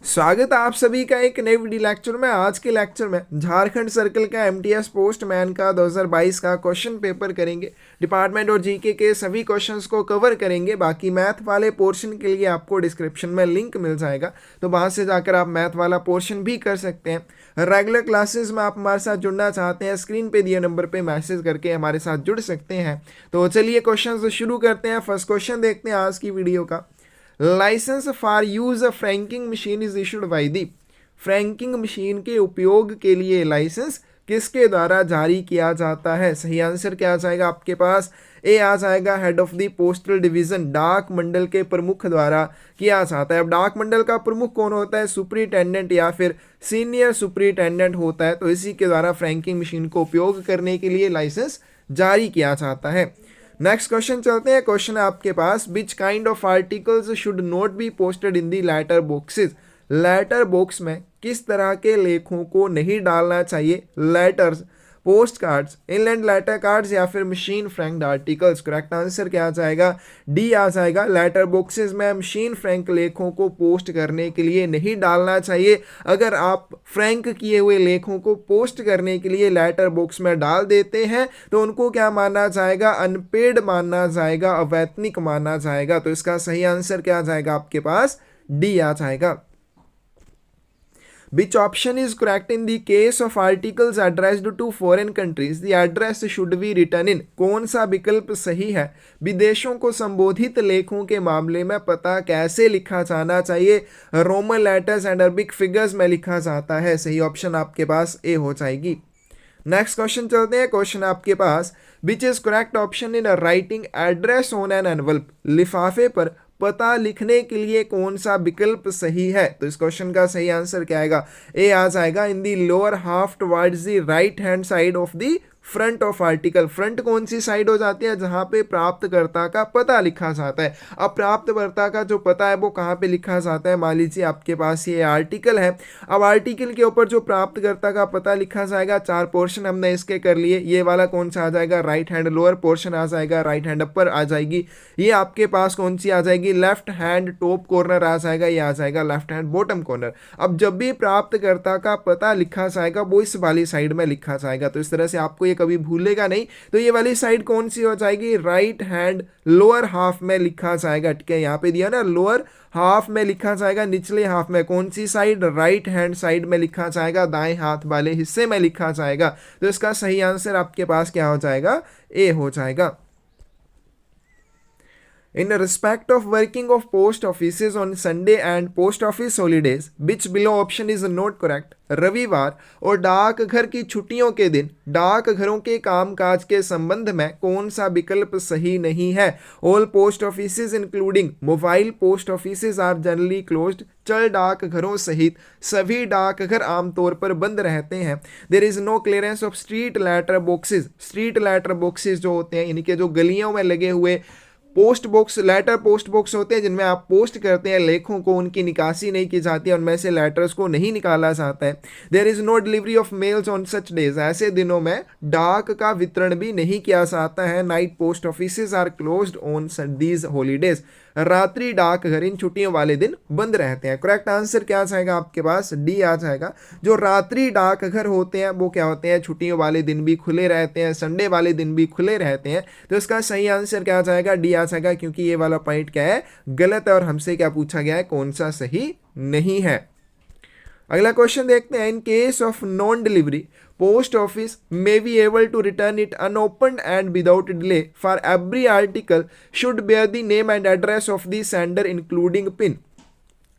स्वागत है आप सभी का एक नए वीडियो लेक्चर में। आज के लेक्चर में झारखंड सर्कल का एमटीएस पोस्टमैन का 2022 का क्वेश्चन पेपर करेंगे। डिपार्टमेंट और जीके के सभी क्वेश्चंस को कवर करेंगे। बाकी मैथ वाले पोर्शन के लिए आपको डिस्क्रिप्शन में लिंक मिल जाएगा, तो वहां से जाकर आप मैथ वाला पोर्शन भी कर सकते हैं। रेगुलर क्लासेस में आप हमारे साथ जुड़ना चाहते हैं, स्क्रीन पे दिए नंबर पे मैसेज करके हमारे साथ जुड़ सकते हैं। तो चलिए क्वेश्चन शुरू करते हैं। फर्स्ट क्वेश्चन देखते हैं आज की वीडियो का। Licence for use a franking machine is issued by the. Franking machine के उपयोग के लिए लाइसेंस किसके द्वारा जारी किया जाता है? सही आंसर क्या आ जाएगा आपके पास? ए आ जाएगा head of the postal division, डाक मंडल के प्रमुख द्वारा किया जाता है। अब डाक मंडल का प्रमुख कौन होता है? सुपरिटेंडेंट या फिर सीनियर सुपरिटेंडेंट होता है। तो इसी के द्वारा फ्रैंकिंग मशीन को उपयोग करने के लिए लाइसेंस जारी किया जाता है। नेक्स्ट क्वेश्चन चलते हैं। क्वेश्चन है आपके पास, which kind of articles should not be posted in the letter boxes. Letter box में किस तरह के लेखों को नहीं डालना चाहिए? Letters, post cards, inland letter cards या फिर machine franked articles. Correct answer क्या आ जाएगा? डी आ जाएगा। लेटर बॉक्सेस में मशीन फ्रैंक लेखों को पोस्ट करने के लिए नहीं डालना चाहिए। अगर आप फ्रैंक किए हुए लेखों को पोस्ट करने के लिए लेटर बॉक्स में डाल देते हैं तो उनको क्या माना जाएगा? अनपेड माना जाएगा, अवैतनिक माना जाएगा। तो इसका सही आंसर क्या आ जाएगा आपके पास? डी आ जाएगा। Which option is correct in the case of articles addressed to foreign countries? The address should be written in। कौन सा विकल्प सही है? विदेशों को संबोधित लेखों के मामले में पता कैसे लिखा जाना चाहिए? Roman letters and Arabic figures में लिखा जाता है। सही ऑप्शन आपके पास ए हो जाएगी। नेक्स्ट क्वेश्चन चलते हैं। क्वेश्चन आपके पास, which is correct option in writing address on an envelope. लिफाफे पर पता लिखने के लिए कौन सा विकल्प सही है? तो इस क्वेश्चन का सही आंसर क्या आएगा? ए आ जाएगा। In the lower half towards the right hand side of the front of article. Front कौन सी साइड हो जाती है? जहां पे प्राप्तकर्ता का पता लिखा जाता है। अब प्राप्तकर्ता का जो पता है वो कहां पे लिखा जाता है? मान लीजिए आपके पास ये आर्टिकल है। अब आर्टिकल के ऊपर जो प्राप्तकर्ता का पता लिखा जाएगा, चार पोर्शन हमने इसके कर लिए। ये वाला कौन सा आ जाएगा? राइट हैंड लोअर पोर्शन आ जाएगा, राइट हैंड अपर आ जाएगी। ये आपके पास कौन सी आ जाएगी? लेफ्ट हैंड टॉप कॉर्नर आ जाएगा, ये आ जाएगा लेफ्ट हैंड बॉटम कॉर्नर। अब जब भी प्राप्तकर्ता का पता लिखा जाएगा वो इस वाली साइड में लिखा जाएगा। तो इस तरह से आपको ये कभी भूलेगा नहीं। तो ये वाली साइड कौन सी हो जाएगी? राइट हैंड लोअर हाफ में लिखा जाएगा। ठीक है, यहाँ पे दिया ना लोअर हाफ में लिखा जाएगा। निचले हाफ में कौन सी साइड? राइट हैंड साइड में लिखा जाएगा, दाएं हाथ वाले हिस्से में लिखा जाएगा। तो इसका सही आंसर आपके पास क्या हो जाएगा? ए हो जाएगा। In respect of working of post offices on Sunday and post office holidays, which below option is not correct? रविवार और डाकघर की छुट्टियों के दिन डाकघरों के कामकाज के संबंध में कौन सा विकल्प सही नहीं है? All post offices including mobile post offices are generally closed. चल डाकघरों सहित सभी डाकघर आमतौर पर बंद रहते हैं। There is no clearance of street letter boxes. Street letter boxes जो होते हैं, इनके जो गलियों में लगे हुए post box, letter post box होते हैं जिनमें आप पोस्ट करते हैं लेखों को, उनकी निकासी नहीं की जाती है, उनमें से लेटर्स को नहीं निकाला जाता है। There is no delivery of mails on such days. ऐसे दिनों में डाक का वितरण भी नहीं किया जाता है। Night post offices are closed on these holidays. रात्रि डाकघर इन छुट्टियों वाले दिन बंद रहते हैं। करेक्ट आंसर क्या आ जाएगा आपके पास? डी आ जाएगा। जो रात्रि डाकघर होते हैं वो क्या होते हैं? छुट्टियों वाले दिन भी खुले रहते हैं, संडे वाले दिन भी खुले रहते हैं। तो इसका सही आंसर क्या आ जाएगा? डी आ जाएगा, क्योंकि ये वाला पॉइंट क्या है? गलत है। और हमसे क्या पूछा गया है? कौन सा सही नहीं है। अगला क्वेश्चन देखते हैं। इन case of non delivery, post office may be able to return it unopened and without delay. For every article should bear the name and address of the sender including PIN.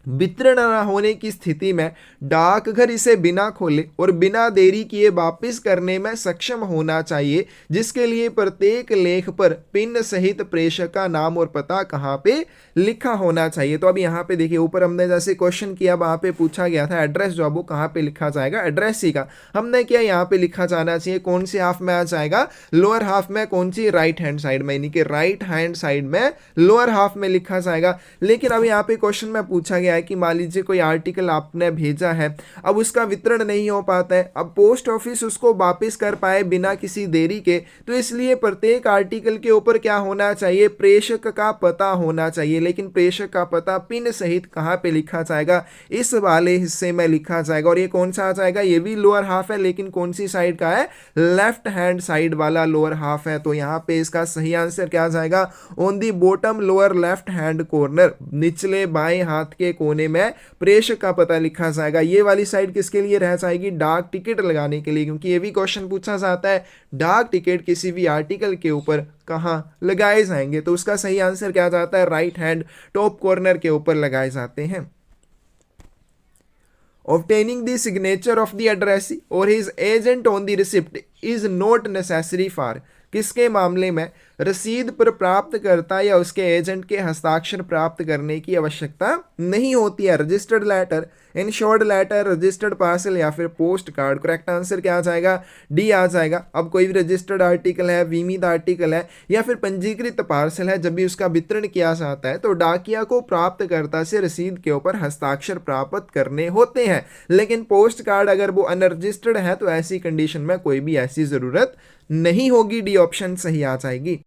वितरण न होने की स्थिति में डाकघर इसे बिना खोले और बिना देरी किए वापस करने में सक्षम होना चाहिए, जिसके लिए प्रत्येक लेख पर पिन सहित प्रेषक का नाम और पता कहाँ पे लिखा होना चाहिए। तो अब यहाँ पे देखिए, ऊपर हमने जैसे क्वेश्चन किया वहाँ पे पूछा गया था एड्रेस जो वो कहाँ पे लिखा जाएगा? एड्रेस ही का हमने क्या यहाँ पे लिखा जाना चाहिए? कौन सी हाफ में आ जाएगा? लोअर हाफ में। कौन सी? राइट हैंड साइड में, यानी कि राइट हैंड साइड में लोअर हाफ में लिखा जाएगा। लेकिन अब यहाँ पे क्वेश्चन में पूछा गया गया है कि मान लीजिए कोई आर्टिकल आपने भेजा है, अब उसका वितरण नहीं हो पाता है, अब पोस्ट ऑफिस उसको वापस कर पाए बिना किसी देरी के, तो इसलिए प्रत्येक आर्टिकल के ऊपर क्या होना चाहिए, प्रेषक का पता होना चाहिए। लेकिन प्रेषक का पता पिन सहित कहाँ पे लिखा जाएगा, इस वाले हिस्से में लिखा जाएगा। और ये कौन सा आ जाएगा, ये भी लोअर हाफ है, लेकिन कौन सी साइड का है, लेफ्ट हैंड साइड वाला लोअर हाफ है। तो यहाँ पे इसका सही आंसर क्या आ जाएगा, on the bottom lower left hand corner, निचले बाएं हाथ के कोने में प्रेषक का पता लिखा जाएगा। ये वाली साइड किसके लिए रह जाएगी, डाक टिकट लगाने के लिए, क्योंकि ये भी क्वेश्चन पूछा जाता है डाक टिकट किसी भी आर्टिकल के ऊपर कहाँ लगाए जाएंगे। तो उसका सही आंसर क्या जाता है, राइट हैंड टॉप कॉर्नर के ऊपर लगाए जाते हैं। Obtaining the signature of the addressee or his agent on the receipt is not necessary for, किसके मामले में रसीद पर प्राप्तकर्ता या उसके एजेंट के हस्ताक्षर प्राप्त करने की आवश्यकता नहीं होती है, registered letter, insured letter, registered parcel या फिर पोस्ट कार्ड। करेक्ट आंसर क्या आ जाएगा, डी आ जाएगा। अब कोई भी रजिस्टर्ड आर्टिकल है, बीमित आर्टिकल है या फिर पंजीकृत पार्सल है, जब भी उसका वितरण किया जाता है तो डाकिया को प्राप्तकर्ता से रसीद के ऊपर हस्ताक्षर प्राप्त करने होते हैं। लेकिन पोस्ट कार्ड अगर वो अनरजिस्टर्ड है तो ऐसी कंडीशन में कोई भी ऐसी जरूरत नहीं होगी, डी ऑप्शन सही आ जाएगी।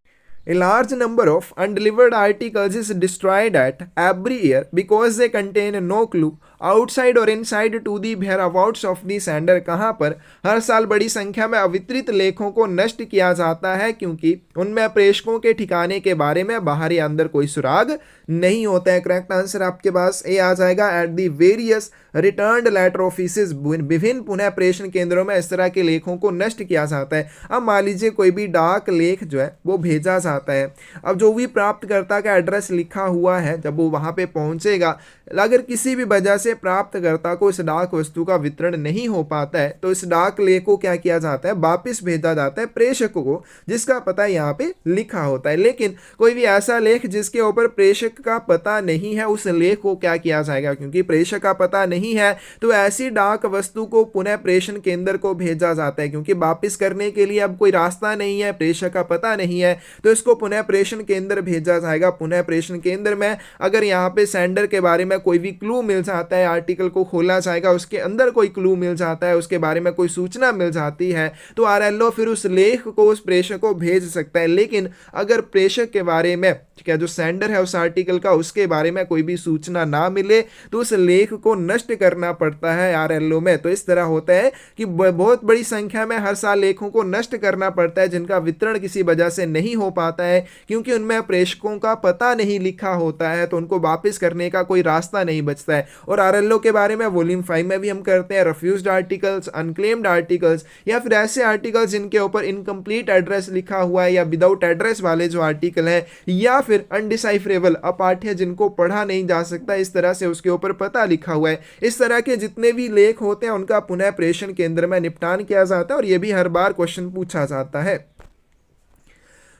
A large number of undelivered articles is destroyed at every year because they contain no clue outside or inside to the whereabouts of the sender। कहाँ पर हर साल बड़ी संख्या में अवितरित लेखों को नष्ट किया जाता है क्योंकि उनमें प्रेषकों के ठिकाने के बारे में बाहर या अंदर कोई सुराग नहीं होता है। करेक्ट आंसर आपके पास ए आ जाएगा, at the various returned letter offices, विभिन्न पुनः प्रेषण केंद्रों में इस तरह के लेखों को नष्ट किया जाता है। अब मान लीजिए कोई भी डाक लेख जो है वो भेजा जाता है, अब जो भी प्राप्तकर्ता का एड्रेस लिखा हुआ है जब वो वहां पे पहुंचेगा, अगर किसी भी वजह से प्राप्तकर्ता को इस डाक वस्तु का वितरण नहीं हो पाता है तो इस डाक लेख को क्या किया जाता है, वापिस भेजा जाता है प्रेषक को, जिसका पता यहाँ पे लिखा होता है। लेकिन कोई भी ऐसा लेख जिसके ऊपर प्रेषक का पता नहीं है, उस लेख को क्या किया जाएगा, क्योंकि प्रेषक का पता नहीं है तो ऐसी डाक वस्तु को पुनः प्रेषण केंद्र को भेजा जाता है, क्योंकि वापिस करने के लिए अब कोई रास्ता नहीं है, प्रेषक का पता नहीं है, तो इसको पुनः प्रेषण केंद्र भेजा जाएगा। पुनः प्रेषण केंद्र में अगर यहाँ पे सेंडर के बारे में कोई भी क्लू मिल जाता है, आर्टिकल को खोला जाएगा, उसके अंदर कोई क्लू मिल जाता है, उसके बारे में कोई सूचना मिल जाती है, तो आरएलओ फिर उस लेख को उस प्रेषक को भेज सकता है। लेकिन अगर प्रेषक के बारे में, क्या जो सेंडर है उस आर्टिकल का, उसके बारे में कोई भी सूचना ना मिले तो उस लेख को नष्ट करना पड़ता है आरएलओ में। तो इस तरह होता है कि बहुत बड़ी संख्या में हर साल लेखों को नष्ट करना पड़ता है जिनका वितरण किसी वजह से नहीं हो पाता है, क्योंकि उनमें प्रेषकों का पता नहीं लिखा होता है, तो उनको वापस करने का कोई रास्ता नहीं बचता है। और आरएलओ के बारे में वॉल्यूम 5 में भी हम करते हैं, रिफ्यूज्ड आर्टिकल्स, अनक्लेम्ड आर्टिकल्स या फिर ऐसे आर्टिकल्स जिनके ऊपर इनकम्प्लीट एड्रेस लिखा हुआ है या विदाउट एड्रेस वाले जो आर्टिकल है, या फिर अनडिसाइफरेबल, अपाठ्य, जिनको पढ़ा नहीं जा सकता, इस तरह से उसके ऊपर पता लिखा हुआ है। इस तरह के जितने भी लेख होते हैं उनका पुनः प्रेषण केंद्र में निपटान किया जाता है, और यह भी हर बार क्वेश्चन पूछा जाता है।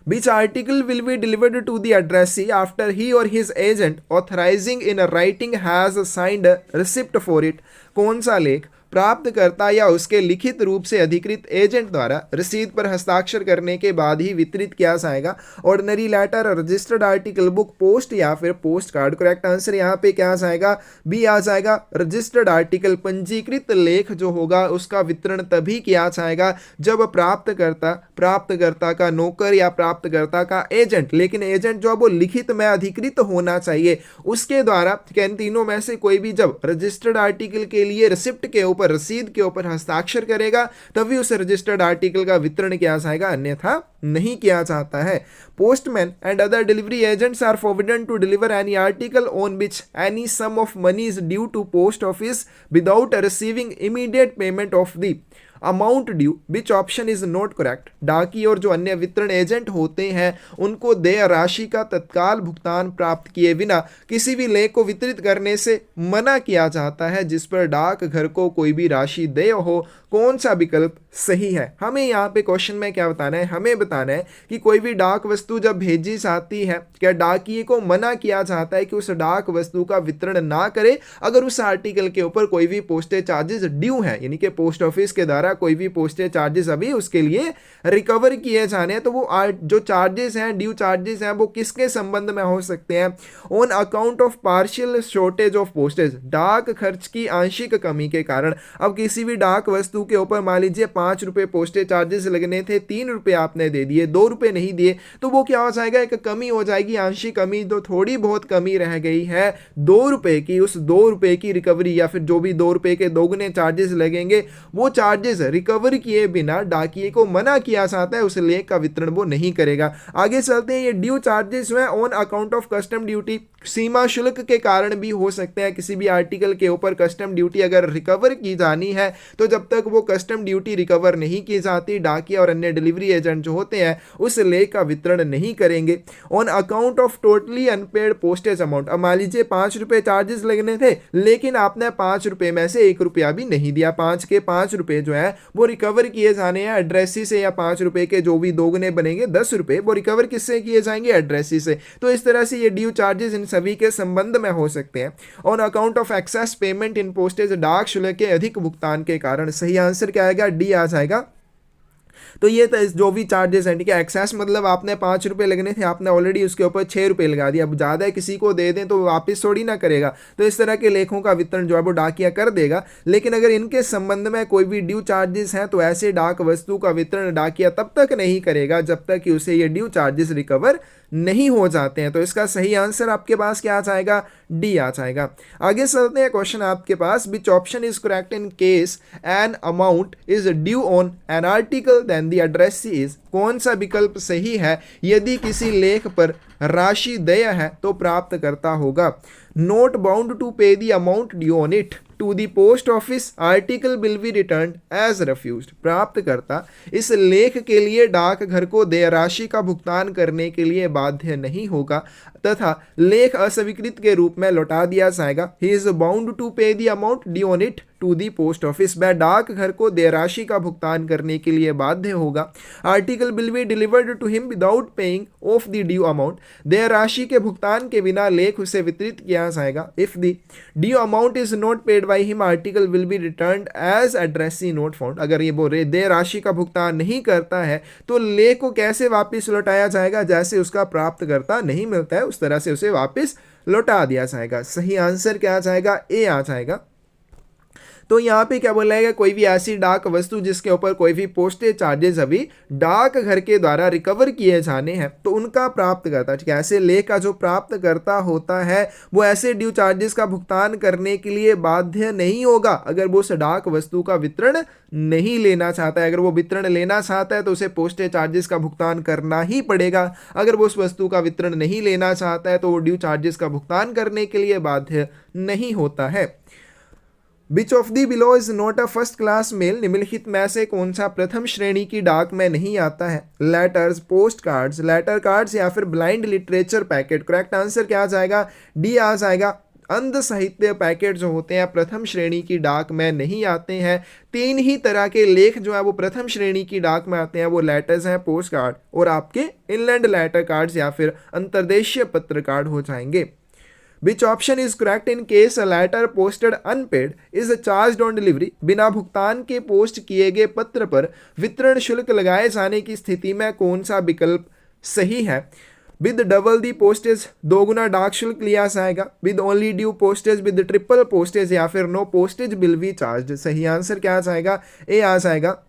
Which article will be delivered to the addressee after he or his agent authorizing in writing has signed a receipt for it? कौन सा लेख प्राप्तकर्ता या उसके लिखित रूप से अधिकृत एजेंट द्वारा रसीद पर हस्ताक्षर करने के बाद ही वितरित किया जाएगा? Ordinary letter, registered article book, post या फिर पोस्ट कार्ड। करेक्ट आंसर यहाँ पे क्या आ जाएगा, बी आ जाएगा, रजिस्टर्ड आर्टिकल। पंजीकृत लेख जो होगा उसका वितरण तभी किया जाएगा जब प्राप्तकर्ता का नौकर या प्राप्तकर्ता का एजेंट, लेकिन एजेंट जो वो लिखित में अधिकृत होना चाहिए, उसके द्वारा, इन तीनों में से कोई भी जब रजिस्टर्ड आर्टिकल के लिए रिसिप्ट के ऊपर, रसीद के ऊपर हस्ताक्षर करेगा तभी उस रजिस्टर्ड आर्टिकल का वितरण किया जाएगा, अन्यथा नहीं किया जाता है। Postman and other delivery agents are forbidden to deliver any article on which any sum of money is due to post office without receiving immediate payment of the amount due, which option is not correct. डाकी और जो अन्य वितरण agent होते हैं उनको देय राशि का तत्काल भुगतान प्राप्त किए बिना किसी भी लेख को वितरित करने से मना किया जाता है जिस पर डाक घर को कोई भी राशि देय हो। कौन सा विकल्प सही है। हमें यहाँ पे क्वेश्चन में क्या बताना है, हमें बताना है कि कोई भी डाक वस्तु जब भेजी जाती है, क्या डाकिए को मना किया जाता है कि उस डाक वस्तु का वितरण ना करे अगर उस आर्टिकल के ऊपर कोई भी पोस्टेज चार्जेस ड्यू है, यानी कि पोस्ट ऑफिस के द्वारा कोई भी पोस्टेज चार्जेस अभी उसके लिए रिकवर किए जाने हैं। तो वो जो चार्जेस हैं, ड्यू चार्जेस हैं, वो किसके संबंध में हो सकते हैं? On account of partial shortage of postage, डाक खर्च की आंशिक कमी के कारण। अब किसी भी डाक वस्तु के ऊपर मान लीजिए 5 रुपए पोस्टेज चार्जेस लगने थे, 3 रुपए आपने दे दिए, 2 रुपए नहीं दिए, तो वो क्या हो जाएगा, एक कमी हो जाएगी, आंशिक कमी। तो थोड़ी बहुत कमी रह गई है 2 रुपए की, उस 2 रुपए की रिकवरी या फिर जो भी 2 रुपए के दोगुने चार्जेस लगेंगे वो चार्जेस रिकवर किए बिना डाकिए को मना किया जाता है, उस लेख का वितरण वो नहीं करेगा। आगे चलते हैं, ये ड्यू चार्जेस जो है on account of custom duty, सीमा शुल्क के कारण भी हो सकते हैं। किसी भी आर्टिकल के ऊपर कस्टम ड्यूटी अगर रिकवर की जानी है तो जब तक वो कस्टम ड्यूटी रिकवर नहीं की जाती, डाकिया और अन्य डिलीवरी एजेंट जो होते हैं उस लेख का वितरण नहीं करेंगे। On account of totally unpaid postage amount, अब मान लीजिए 5 रुपए चार्जेस लगने थे लेकिन आपने 5 रुपए में से 1 रुपया भी नहीं दिया, 5 के 5 रुपए जो है वो रिकवर किए जाने हैं एड्रेसी से, या 5 रुपए के जो भी दोगुने बनेंगे 10 रुपए वो रिकवर किससे किए जाएंगे, एड्रेसी से। तो इस तरह से ये ड्यू चार्जेस इन सभी के संबंध में हो सकते हैं। On account of access payment in postage, डाक शुल्क के अधिक भुगतान के कारण। सही आंसर क्या आएगा, डी आ जाएगा। तो ये जो भी चार्जेस हैं, ठीक है, एक्सेस मतलब आपने 5 रुपए लगने थे, आपने ऑलरेडी उसके ऊपर 6 रुपए लगा दिया, अब ज़्यादा किसी को दे दें तो वापस थोड़ी ना करेगा, तो इस तरह के लेखों का वितरण जो है वो डाकिया कर देगा। लेकिन अगर इनके संबंध में कोई भी ड्यू चार्जेस हैं तो ऐसे डाक वस्तु का वितरण डाकिया तब तक नहीं करेगा जब तक कि उसे ये ड्यू चार्जेस रिकवर नहीं हो जाते हैं। तो इसका सही आंसर आपके पास क्या आ जाएगा, डी आ जाएगा। आगे चलते हैं, क्वेश्चन आपके पास, which option is correct in case an amount is due on an article then the address is, कौन सा विकल्प सही है यदि किसी लेख पर राशि देय है तो प्राप्त करता होगा। Not bound to pay the amount due on it to the post office, article will be return as refused, प्राप्तकर्ता इस लेख के लिए डाक घर को देय राशि का भुगतान करने के लिए बाध्य नहीं होगा तथा लेख अस्वीकृत के रूप में लौटा दिया जाएगा। He is bound to pay the amount due on it to the post office, वह डाक घर को देय राशि का भुगतान करने के लिए बाध्य होगा। Article will be delivered to him without paying of the due amount, देय राशि के भुगतान के बिना लेख उसे वितरित किया जाएगा। If the due amount is not paid by him, article will be returned as addressee not found, अगर ये वो देय राशि का भुगतान नहीं करता है तो लेख को कैसे वापस लौटाया जाएगा, जैसे उसका प्राप्तकर्ता नहीं मिलता है उस तरह से उसे वापस लौटा दिया जाएगा। सही आंसर क्या आ जाएगा, ए आ जाएगा। तो यहाँ पे क्या बोला है, कोई भी ऐसी डाक वस्तु जिसके ऊपर कोई भी पोस्टेज चार्जेस अभी डाक घर के द्वारा रिकवर किए जाने हैं तो उनका प्राप्त करता, ठीक है, ऐसे लेख का जो प्राप्त करता होता है वो ऐसे ड्यू चार्जेस का भुगतान करने के लिए बाध्य नहीं होगा अगर वो उस डाक वस्तु का वितरण नहीं लेना चाहता है। अगर वो वितरण लेना चाहता है तो उसे पोस्टेज चार्जेस का भुगतान करना ही पड़ेगा। अगर वो उस वस्तु का वितरण नहीं लेना चाहता है तो वो ड्यू चार्जेस का भुगतान करने के लिए बाध्य नहीं होता है। Which of the below is not a first class mail, निम्नलिखित में से कौन सा प्रथम श्रेणी की डाक में नहीं आता है। Letters, post cards, letter cards या फिर blind literature packet. Correct answer क्या आ जाएगा, डी आ जाएगा। अंध साहित्य पैकेट जो होते हैं प्रथम श्रेणी की डाक में नहीं आते हैं। 3 ही तरह के लेख जो है वो प्रथम श्रेणी की डाक में आते हैं, वो लेटर्स हैं, पोस्ट कार्ड और आपके इनलैंड लेटर कार्ड्स या फिर अंतर्देशीय पत्र कार्ड हो जाएंगे। Which option is correct in case a letter posted unpaid is charged on delivery? बिना भुगतान के पोस्ट किए गए पत्र पर वितरण शुल्क लगाए जाने की स्थिति में कौन सा विकल्प सही है। विद डबल दी पोस्टेज, दोगुना डाक शुल्क लिया जाएगा। With only due postage, with triple postage या फिर no postage will be charge. सही आंसर क्या आ जाएगा, ए आ जाएगा।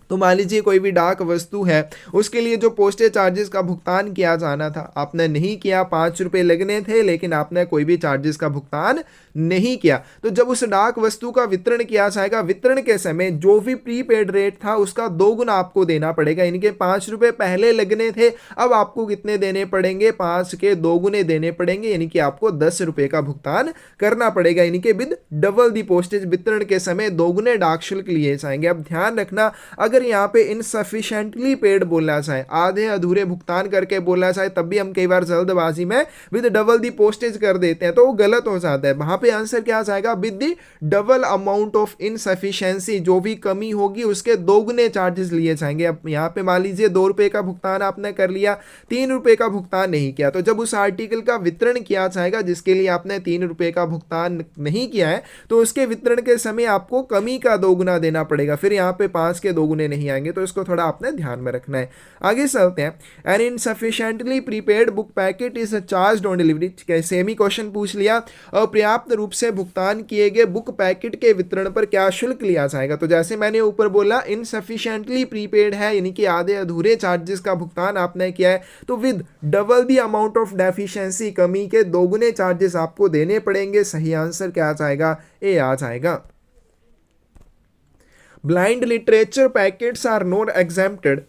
तो मान लीजिए कोई भी डाक वस्तु है उसके लिए जो पोस्टेज चार्जेस का भुगतान किया जाना था आपने नहीं किया, 5 रुपए लगने थे लेकिन आपने कोई भी चार्जेस का भुगतान नहीं किया, तो जब उस डाक वस्तु का वितरण किया जाएगा वितरण के समय जो भी प्रीपेड रेट था उसका 2 गुना आपको देना पड़ेगा। इनके 5 रुपए पहले लगने थे, अब आपको कितने देने पड़ेंगे, 5 के 2 गुने देने पड़ेंगे, यानी कि आपको 10 रुपए का भुगतान करना पड़ेगा। यानी कि विद डबल दी पोस्टेज, वितरण के समय 2 गुने डाक शुल्क लिए जाएंगे। अब ध्यान रखना, अगर यहाँ पे इनसफिशिएंटली पेड बोलना चाहे, आधे अधूरे भुगतान करके बोलना चाहे, तब भी हम कई बार जल्दबाजी में विद डबल दी पोस्टेज कर देते हैं तो वो गलत हो जाता है। वहां पे आंसर क्या आ जाएगा, with the double amount of insufficiency, जो भी कमी होगी उसके दोगुने चार्जेस लिए जाएंगे। अब यहाँ पे मान लीजिए 2 रुपए का भुगतान आपने कर लिया, 3 रुपए का भुगतान नहीं किया, तो जब उस आर्टिकल का वितरण किया जाएगा जिसके लिए आपने 3 रुपए का भुगतान नहीं किया है, तो उसके वितरण के समय आपको कमी का दोगुना देना पड़ेगा। फिर यहाँ पे 5 के दोगुने नहीं आएंगे, तो इसको थोड़ा आपने ध्यान में रखना है। आगे चलते हैं। An insufficiently prepaid book packet is charge on delivery, same question पूछ लिया, अपर्याप्त रूप से भुगतान किए गए बुक पैकेट के वितरण पर क्या शुल्क लिया जाएगा। तो जैसे मैंने ऊपर बोला इनसफिशिएंटली प्रीपेड है, यानी कि आधे अधूरे चार्जेस का भुगतान आपने किया है, तो with double the amount of deficiency, कमी के दोगुने चार्जेस आपको देने पड़ेंगे। सही आंसर क्या आ जाएगा, ए आ जाएगा। Blind literature packets are not exempted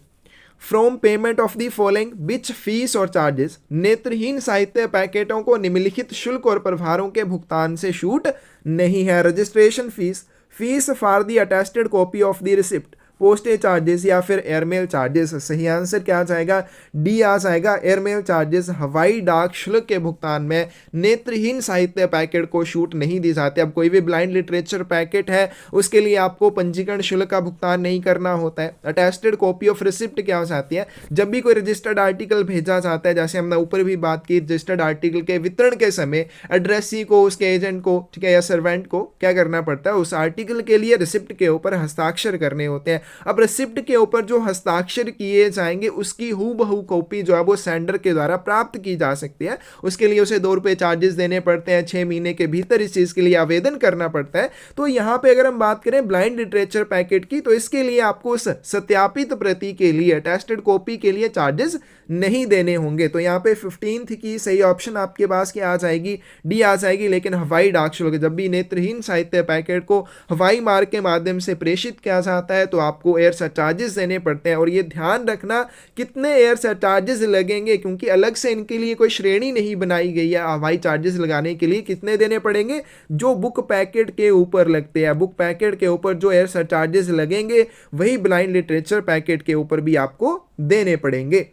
from payment of the following which fees और चार्जेस, नेत्रहीन साहित्य पैकेटों को निम्नलिखित शुल्क और प्रभारों के भुगतान से छूट नहीं है। Registration fees, fees for the attested copy of the receipt, postage charges या फिर एयरमेल चार्जेस। सही आंसर क्या आ जाएगा, डी आ जाएगा, एयरमेल चार्जेस। हवाई डाक शुल्क के भुगतान में नेत्रहीन साहित्य पैकेट को छूट नहीं दी जाती। अब कोई भी ब्लाइंड लिटरेचर पैकेट है उसके लिए आपको पंजीकरण शुल्क का भुगतान नहीं करना होता है। अटेस्टेड कॉपी ऑफ रिसिप्ट क्या हो जाती है, जब भी कोई रजिस्टर्ड आर्टिकल भेजा जाता है, जैसे हमने ऊपर भी बात की, रजिस्टर्ड आर्टिकल के वितरण के समय एड्रेसी को, उसके एजेंट को, ठीक है, या सर्वेंट को क्या करना पड़ता है, उस आर्टिकल के लिए रिसिप्ट के ऊपर हस्ताक्षर करने होते हैं। अब रिसिप्ट के ऊपर जो हस्ताक्षर किए जाएंगे उसकी हूबहू कॉपी जो है वो सेंडर के द्वारा प्राप्त की जा सकती है। उसके लिए उसे 2 रुपए चार्जेस देने पड़ते हैं, 6 महीने के भीतर इस चीज के लिए आवेदन करना पड़ता है। तो यहाँ पे अगर हम बात करें ब्लाइंड लिटरेचर पैकेट की, तो इसके लिए आपको उस सत्यापित प्रति के लिए, अटेस्टेड कॉपी के लिए चार्जेस नहीं देने होंगे। तो यहाँ पे 15th की सही ऑप्शन आपके पास क्या आ जाएगी, डी आ जाएगी। लेकिन हवाई डाक शुल्क, जब भी नेत्रहीन साहित्य पैकेट को हवाई मार्ग के माध्यम से प्रेषित किया जाता है तो आपको एयर सरचार्जेस देने पड़ते हैं। और ये ध्यान रखना कितने एयर सरचार्जेस लगेंगे, क्योंकि अलग से इनके लिए कोई श्रेणी नहीं बनाई गई है। हवाई चार्जेस लगाने के लिए कितने देने पड़ेंगे, जो बुक पैकेट के ऊपर लगते हैं, बुक पैकेट के ऊपर जो एयर सरचार्जेस लगेंगे वही ब्लाइंड लिटरेचर पैकेट के ऊपर भी आपको देने पड़ेंगे।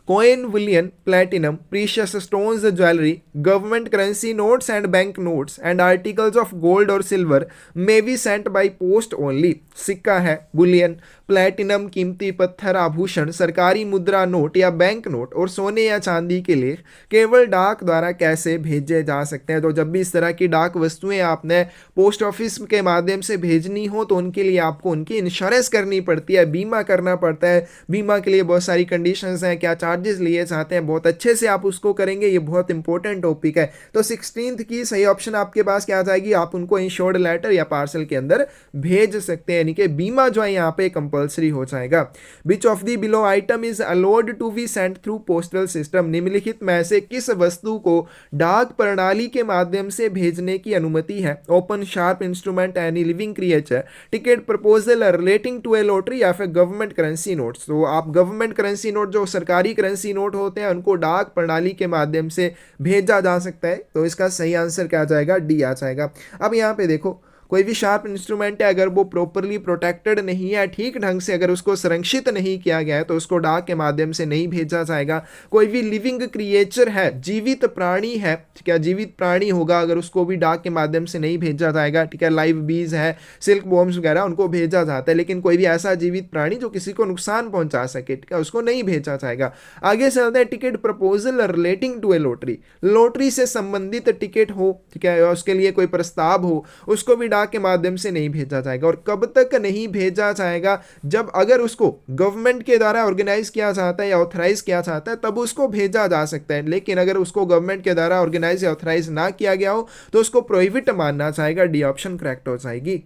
Coin, bullion, platinum, precious stones, jewelry, government currency notes and bank notes and articles of gold or silver may be sent by post only। सिक्का है, बुलियन, प्लेटिनम कीमती पत्थर, आभूषण, सरकारी मुद्रा नोट या बैंक नोट और सोने या चांदी के लिए केवल डाक द्वारा कैसे भेजे जा सकते हैं। तो जब भी इस तरह की डाक वस्तुएं आपने पोस्ट ऑफिस के माध्यम से भेजनी हो तो उनके लिए आपको उनकी इंश्योरेंस करनी पड़ती है, बीमा करना पड़ता है। बीमा के लिए बहुत सारी कंडीशंस हैं, क्या चार्जेस लिए जाते हैं, बहुत अच्छे से आप उसको करेंगे, ये बहुत इंपॉर्टेंट टॉपिक है। तो 16th की सही ऑप्शन आपके पास क्या आ जाएगी, आप उनको इंश्योर्ड लेटर या पार्सल के अंदर भेज सकते हैं, यानी कि बीमा जो है यहाँ पे कंपलसरी हो जाएगा। Which of the below item is allowed to be sent through postal system, निम्नलिखित में से किस वस्तु को डाक प्रणाली के माध्यम से भेजने की अनुमति है। Open, sharp instrument, any living creature, ticket, proposal relating to a lottery या फिर गवर्नमेंट करेंसी नोट्स। तो आप गवर्नमेंट करेंसी नोट, जो सरकारी करेंसी नोट होते हैं, उनको डाक प्रणाली के माध्यम से भेजा जा सकता है। तो इसका सही आंसर क्या आ जाएगा, डी आ जाएगा। अब यहाँ पे देखो, कोई भी शार्प इंस्ट्रूमेंट है, अगर वो प्रॉपरली प्रोटेक्टेड नहीं है, ठीक ढंग से अगर उसको संरक्षित नहीं किया गया है, तो उसको डाक के माध्यम से नहीं भेजा जाएगा। कोई भी लिविंग क्रिएचर है, जीवित प्राणी है, ठीक है, जीवित प्राणी होगा, अगर उसको भी डाक के माध्यम से नहीं भेजा जाएगा, ठीक है। लाइव बीज है, सिल्क बॉम्ब्स वगैरह, उनको भेजा जाता है, लेकिन कोई भी ऐसा जीवित प्राणी जो किसी को नुकसान पहुंचा सके, ठीक है, उसको नहीं भेजा जाएगा। आगे चलते हैं, ticket proposal relating to a lottery, lottery से संबंधित टिकट हो, ठीक है, उसके लिए कोई प्रस्ताव हो, उसको भी के माध्यम से नहीं भेजा जाएगा। और कब तक नहीं भेजा जाएगा, जब अगर उसको गवर्नमेंट के द्वारा ऑर्गेनाइज किया जाता है या ऑथराइज किया जाता है तब उसको भेजा जा सकता है। लेकिन अगर उसको गवर्नमेंट के द्वारा ऑर्गेनाइज या ऑथराइज ना किया गया हो तो उसको प्रोहिबिट मानना जाएगा। डी ऑप्शन करेक्ट हो जाएगी।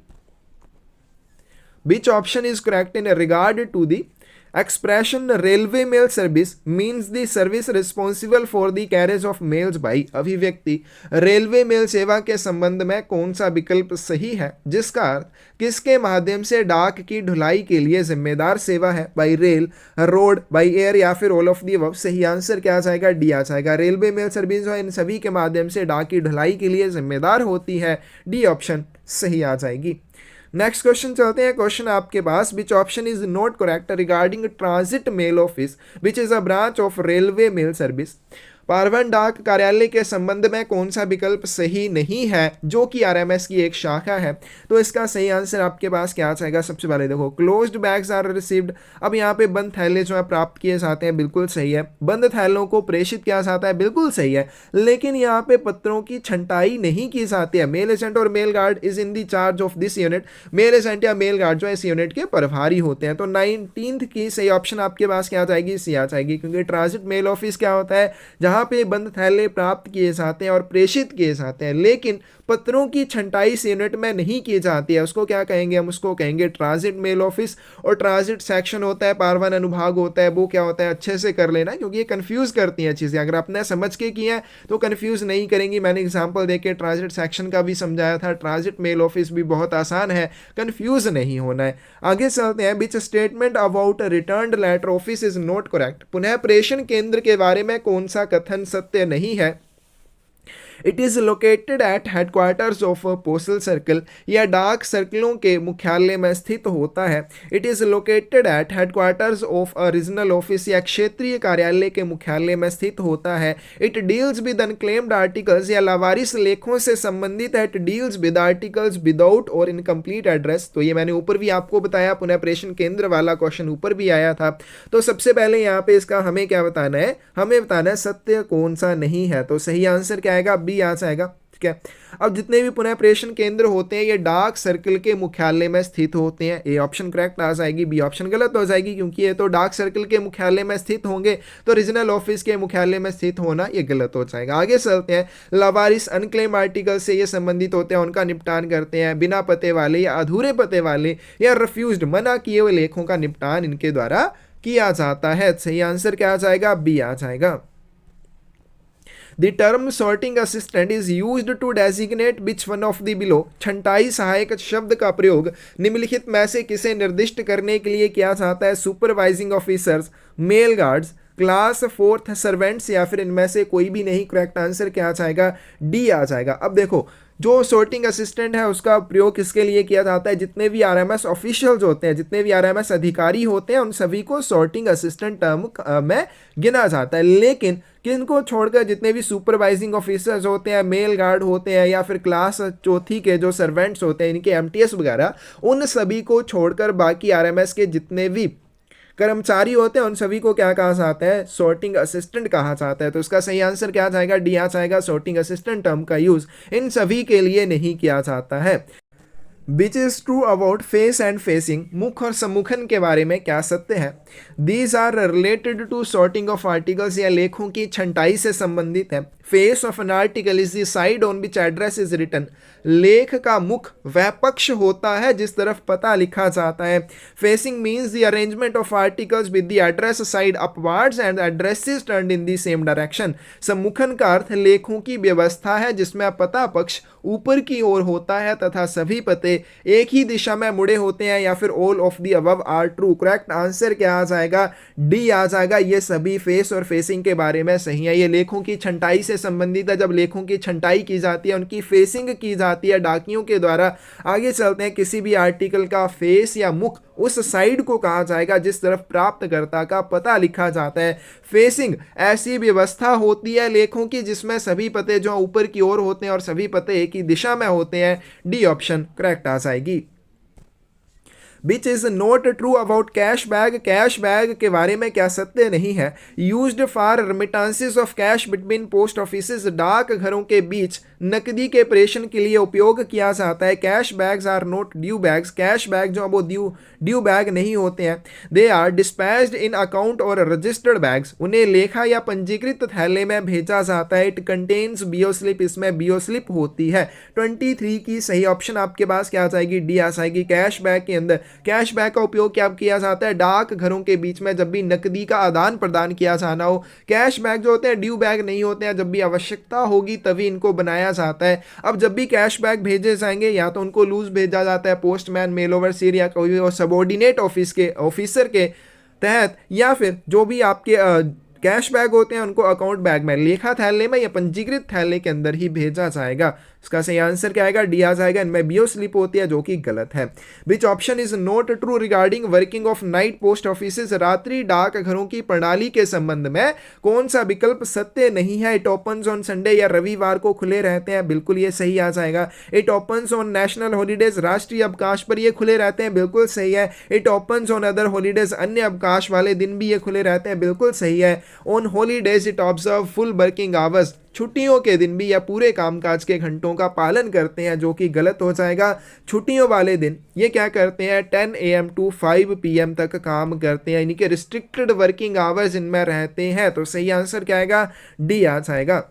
Which option is correct in regard to the expression railway mail service means the service responsible for the carriage of mails by। अभिव्यक्ति रेलवे मेल सेवा के संबंध में कौन सा विकल्प सही है, जिसका अर्थ किसके माध्यम से डाक की ढुलाई के लिए जिम्मेदार सेवा है, by rail, road, by air या फिर ऑल ऑफ दी अबव। सही आंसर क्या आ जाएगा, डी आ जाएगा। रेलवे मेल सर्विस जो है इन सभी के माध्यम से डाक की ढुलाई के लिए जिम्मेदार होती है। डी ऑप्शन सही आ जाएगी। नेक्स्ट क्वेश्चन चलते हैं। क्वेश्चन आपके पास, which option is not correct regarding transit mail office which is a branch of railway mail service. पारवन डाक कार्यालय के संबंध में कौन सा विकल्प सही नहीं है, जो कि आरएमएस की एक शाखा है? तो इसका सही आंसर आपके पास क्या आ जाएगा? सबसे पहले देखो, क्लोज्ड बैग्स आर रिसीव्ड। अब यहाँ पे बंद थैले जो है प्राप्त किए जाते हैं, बिल्कुल सही है। बंद थैलों को प्रेषित किया जाता है, बिल्कुल सही है। लेकिन यहाँ पे पत्रों की छंटाई नहीं की जाती है। मेल एजेंट और mail guard is in the charge of this unit. Mail agent या मेल गार्ड जो है इस यूनिट के प्रभारी होते हैं। तो 19th की सही ऑप्शन आपके पास क्या आ जाएगी? सी आ जाएगी, क्योंकि ट्रांजिट मेल ऑफिस क्या होता है? जहां पे बंद थैले प्राप्त किए जाते हैं और प्रेषित किए जाते हैं, लेकिन पत्रों की छंटाई इस यूनिट में नहीं की जाती है। उसको क्या कहेंगे? हम उसको कहेंगे ट्रांजिट मेल ऑफिस। और ट्रांजिट सेक्शन होता है, पारवन अनुभाग होता है, वो क्या होता है? अच्छे से कर लेना, क्योंकि ये कंफ्यूज करती हैं चीज़ें। अगर आपने समझ के किया है तो कंफ्यूज नहीं करेंगी। मैंने एग्जांपल देके ट्रांजिट सेक्शन का भी समझाया था। ट्रांजिट मेल ऑफिस भी बहुत आसान है, कंफ्यूज नहीं होना है। आगे चलते हैं। Which statement about returned letter office is not correct. पुनः प्रेषण केंद्र के बारे में कौन सा कथन सत्य नहीं है? It is located at headquarters of postal circle. या डाक सर्कलों के मुख्यालय में स्थित होता है। It is located at headquarters of a regional office. या क्षेत्रीय कार्यालय के मुख्यालय में स्थित होता है। It deals with unclaimed articles. या लावारिस लेखों से संबंधित है। It deals with articles without और इनकम्प्लीट एड्रेस। तो ये मैंने ऊपर भी आपको बताया, पुनः प्रेषण केंद्र वाला क्वेश्चन ऊपर भी आया था। तो सबसे पहले यहाँ पे इसका हमें क्या बताना है? हमें बताना है सत्य कौन सा नहीं है। तो सही आंसर क्या आएगा? बी आ जाएगा। ठीक है। अब जितने भी पुनः प्रेषण केंद्र होते हैं ये डाक सर्कल के मुख्यालय में स्थित होते हैं। ए ऑप्शन करेक्ट आ जाएगी, बी ऑप्शन गलत हो जाएगी, क्योंकि ये तो डाक सर्कल के मुख्यालय में स्थित होंगे, तो रीजनल ऑफिस के मुख्यालय में स्थित होना ये गलत हो जाएगा। आगे चलते हैं। लावारिस अनक्लेम आर्टिकल से ये संबंधित होते हैं, उनका निपटान करते हैं। बिना पते वाले या अधूरे पते वाले या रिफ्यूज्ड मना किए हुए लेखों का निपटान इनके द्वारा किया जाता है। सही आंसर क्या आ जाएगा? बी आ जाएगा। The term sorting assistant is used to designate which one of the below। छंटाई सहायक शब्द का प्रयोग निम्नलिखित में से किसे निर्दिष्ट करने के लिए किया जाता है? Supervising officers, mail guards, class 4th servants, या फिर इनमें से कोई भी नहीं। करेक्ट आंसर क्या आ जाएगा? डी आ जाएगा। अब देखो, जो सॉर्टिंग असिस्टेंट है उसका प्रयोग किसके लिए किया जाता है? जितने भी आरएमएस ऑफिशियल्स होते हैं, जितने भी आरएमएस अधिकारी होते हैं, उन सभी को सॉर्टिंग असिस्टेंट टर्म में गिना जाता है। लेकिन किनको छोड़कर जितने भी सुपरवाइजिंग ऑफिसर्स होते हैं, मेल गार्ड होते हैं, या फिर क्लास 4 के जो सर्वेंट्स होते हैं, इनके एमटीएस वगैरह, उन सभी को छोड़कर बाकी आरएमएस के जितने भी कर्मचारी होते हैं उन सभी को क्या कहा जाता है? सॉर्टिंग असिस्टेंट कहा जाता है। तो इसका सही आंसर क्या आ जाएगा? डी आ जाएगा। सॉर्टिंग असिस्टेंट टर्म का यूज इन सभी के लिए नहीं किया जाता है। Which is true about face and facing. मुख और सम्मुखन के बारे में क्या सत्य है? These are related to sorting of articles. या लेखों की छंटाई से संबंधित है। Face of an article is the side on which address is written. लेख का मुख वह पक्ष होता है जिस तरफ पता लिखा जाता है। Facing means the arrangement of articles with the address side upwards and addresses turned in the same direction. सम्मुखन का अर्थ लेखों की व्यवस्था है जिसमें पता पक्ष ऊपर की ओर होता है तथा सभी पते एक ही दिशा में मुड़े होते हैं, या फिर all of the above are true. Correct answer क्या आ जाएगा? डी आ जाएगा। ये सभी फेस और फेसिंग के बारे में सही है। ये लेखों की छंटाई से संबंधित है। जब लेखों की छंटाई की जाती है, उनकी फेसिंग की जाती है डाकियों के द्वारा। आगे चलते हैं। किसी भी आर्टिकल का फेस या मुख उस साइड को कहा जाएगा जिस तरफ प्राप्तकर्ता का पता लिखा जाता है। फेसिंग ऐसी व्यवस्था होती है लेखों की जिसमें सभी पते जो ऊपर की ओर होते हैं और सभी पते एक ही दिशा में होते हैं। डी ऑप्शन करेक्ट आ जाएगी। विच is not true about cash bag. Cash bag के बारे में क्या सत्य नहीं है? Used for remittances of cash between post offices. डाक घरों के बीच नकदी के प्रेषण के लिए उपयोग किया जाता है। Cash bags are not due bags. Cash bag जो वो ड्यू बैग नहीं होते हैं। They are dispatched in account और रजिस्टर्ड बैग्स। उन्हें लेखा या पंजीकृत थैले में भेजा जाता है। It contains BO slip. इसमें बीओ स्लिप होती है। 23 की सही ऑप्शन आपके पास क्या आ जाएगी? डी आ जाएगी। कैश बैग के अंदर कैशबैक का उपयोग क्या किया जाता है? डाक घरों के बीच में जब भी नकदी का आदान प्रदान किया जाना हो। कैशबैक जो होते हैं ड्यू बैग नहीं होते हैं। जब भी आवश्यकता होगी तभी इनको बनाया जाता है। अब जब भी कैशबैक भेजे जाएंगे या तो उनको लूज भेजा जाता है पोस्टमैन, मेल ओवरसीयर या कोई सबऑर्डिनेट ऑफिसर के तहत, या फिर जो भी आपके कैश बैग होते हैं उनको अकाउंट बैग में, लेखा थैले में या पंजीकृत थैले के अंदर ही भेजा जाएगा। इसका सही आंसर क्या आएगा? डी आ जाएगा। इनमें बीओ स्लिप होती है, जो कि गलत है। विच option is not true regarding working of night post offices? रात्रि डाक घरों की प्रणाली के संबंध में कौन सा विकल्प सत्य नहीं है? इट ओपन्स ऑन संडे, या रविवार को खुले रहते हैं, बिल्कुल ये सही आ जाएगा। It opens on national holidays, राष्ट्रीय अवकाश पर ये खुले रहते हैं, बिल्कुल सही है। It opens on other holidays, अन्य अवकाश वाले दिन भी ये खुले रहते हैं, बिल्कुल सही है। On holidays it observe full working hours, छुट्टियों के दिन भी या पूरे कामकाज के घंटों का पालन करते हैं, जो कि गलत हो जाएगा। छुट्टियों वाले दिन ये क्या करते हैं? 10 AM to 5 PM तक काम करते हैं, यानी कि रिस्ट्रिक्टेड वर्किंग आवर्स इनमें रहते हैं। तो सही आंसर क्या आएगा? डी आ जाएगा।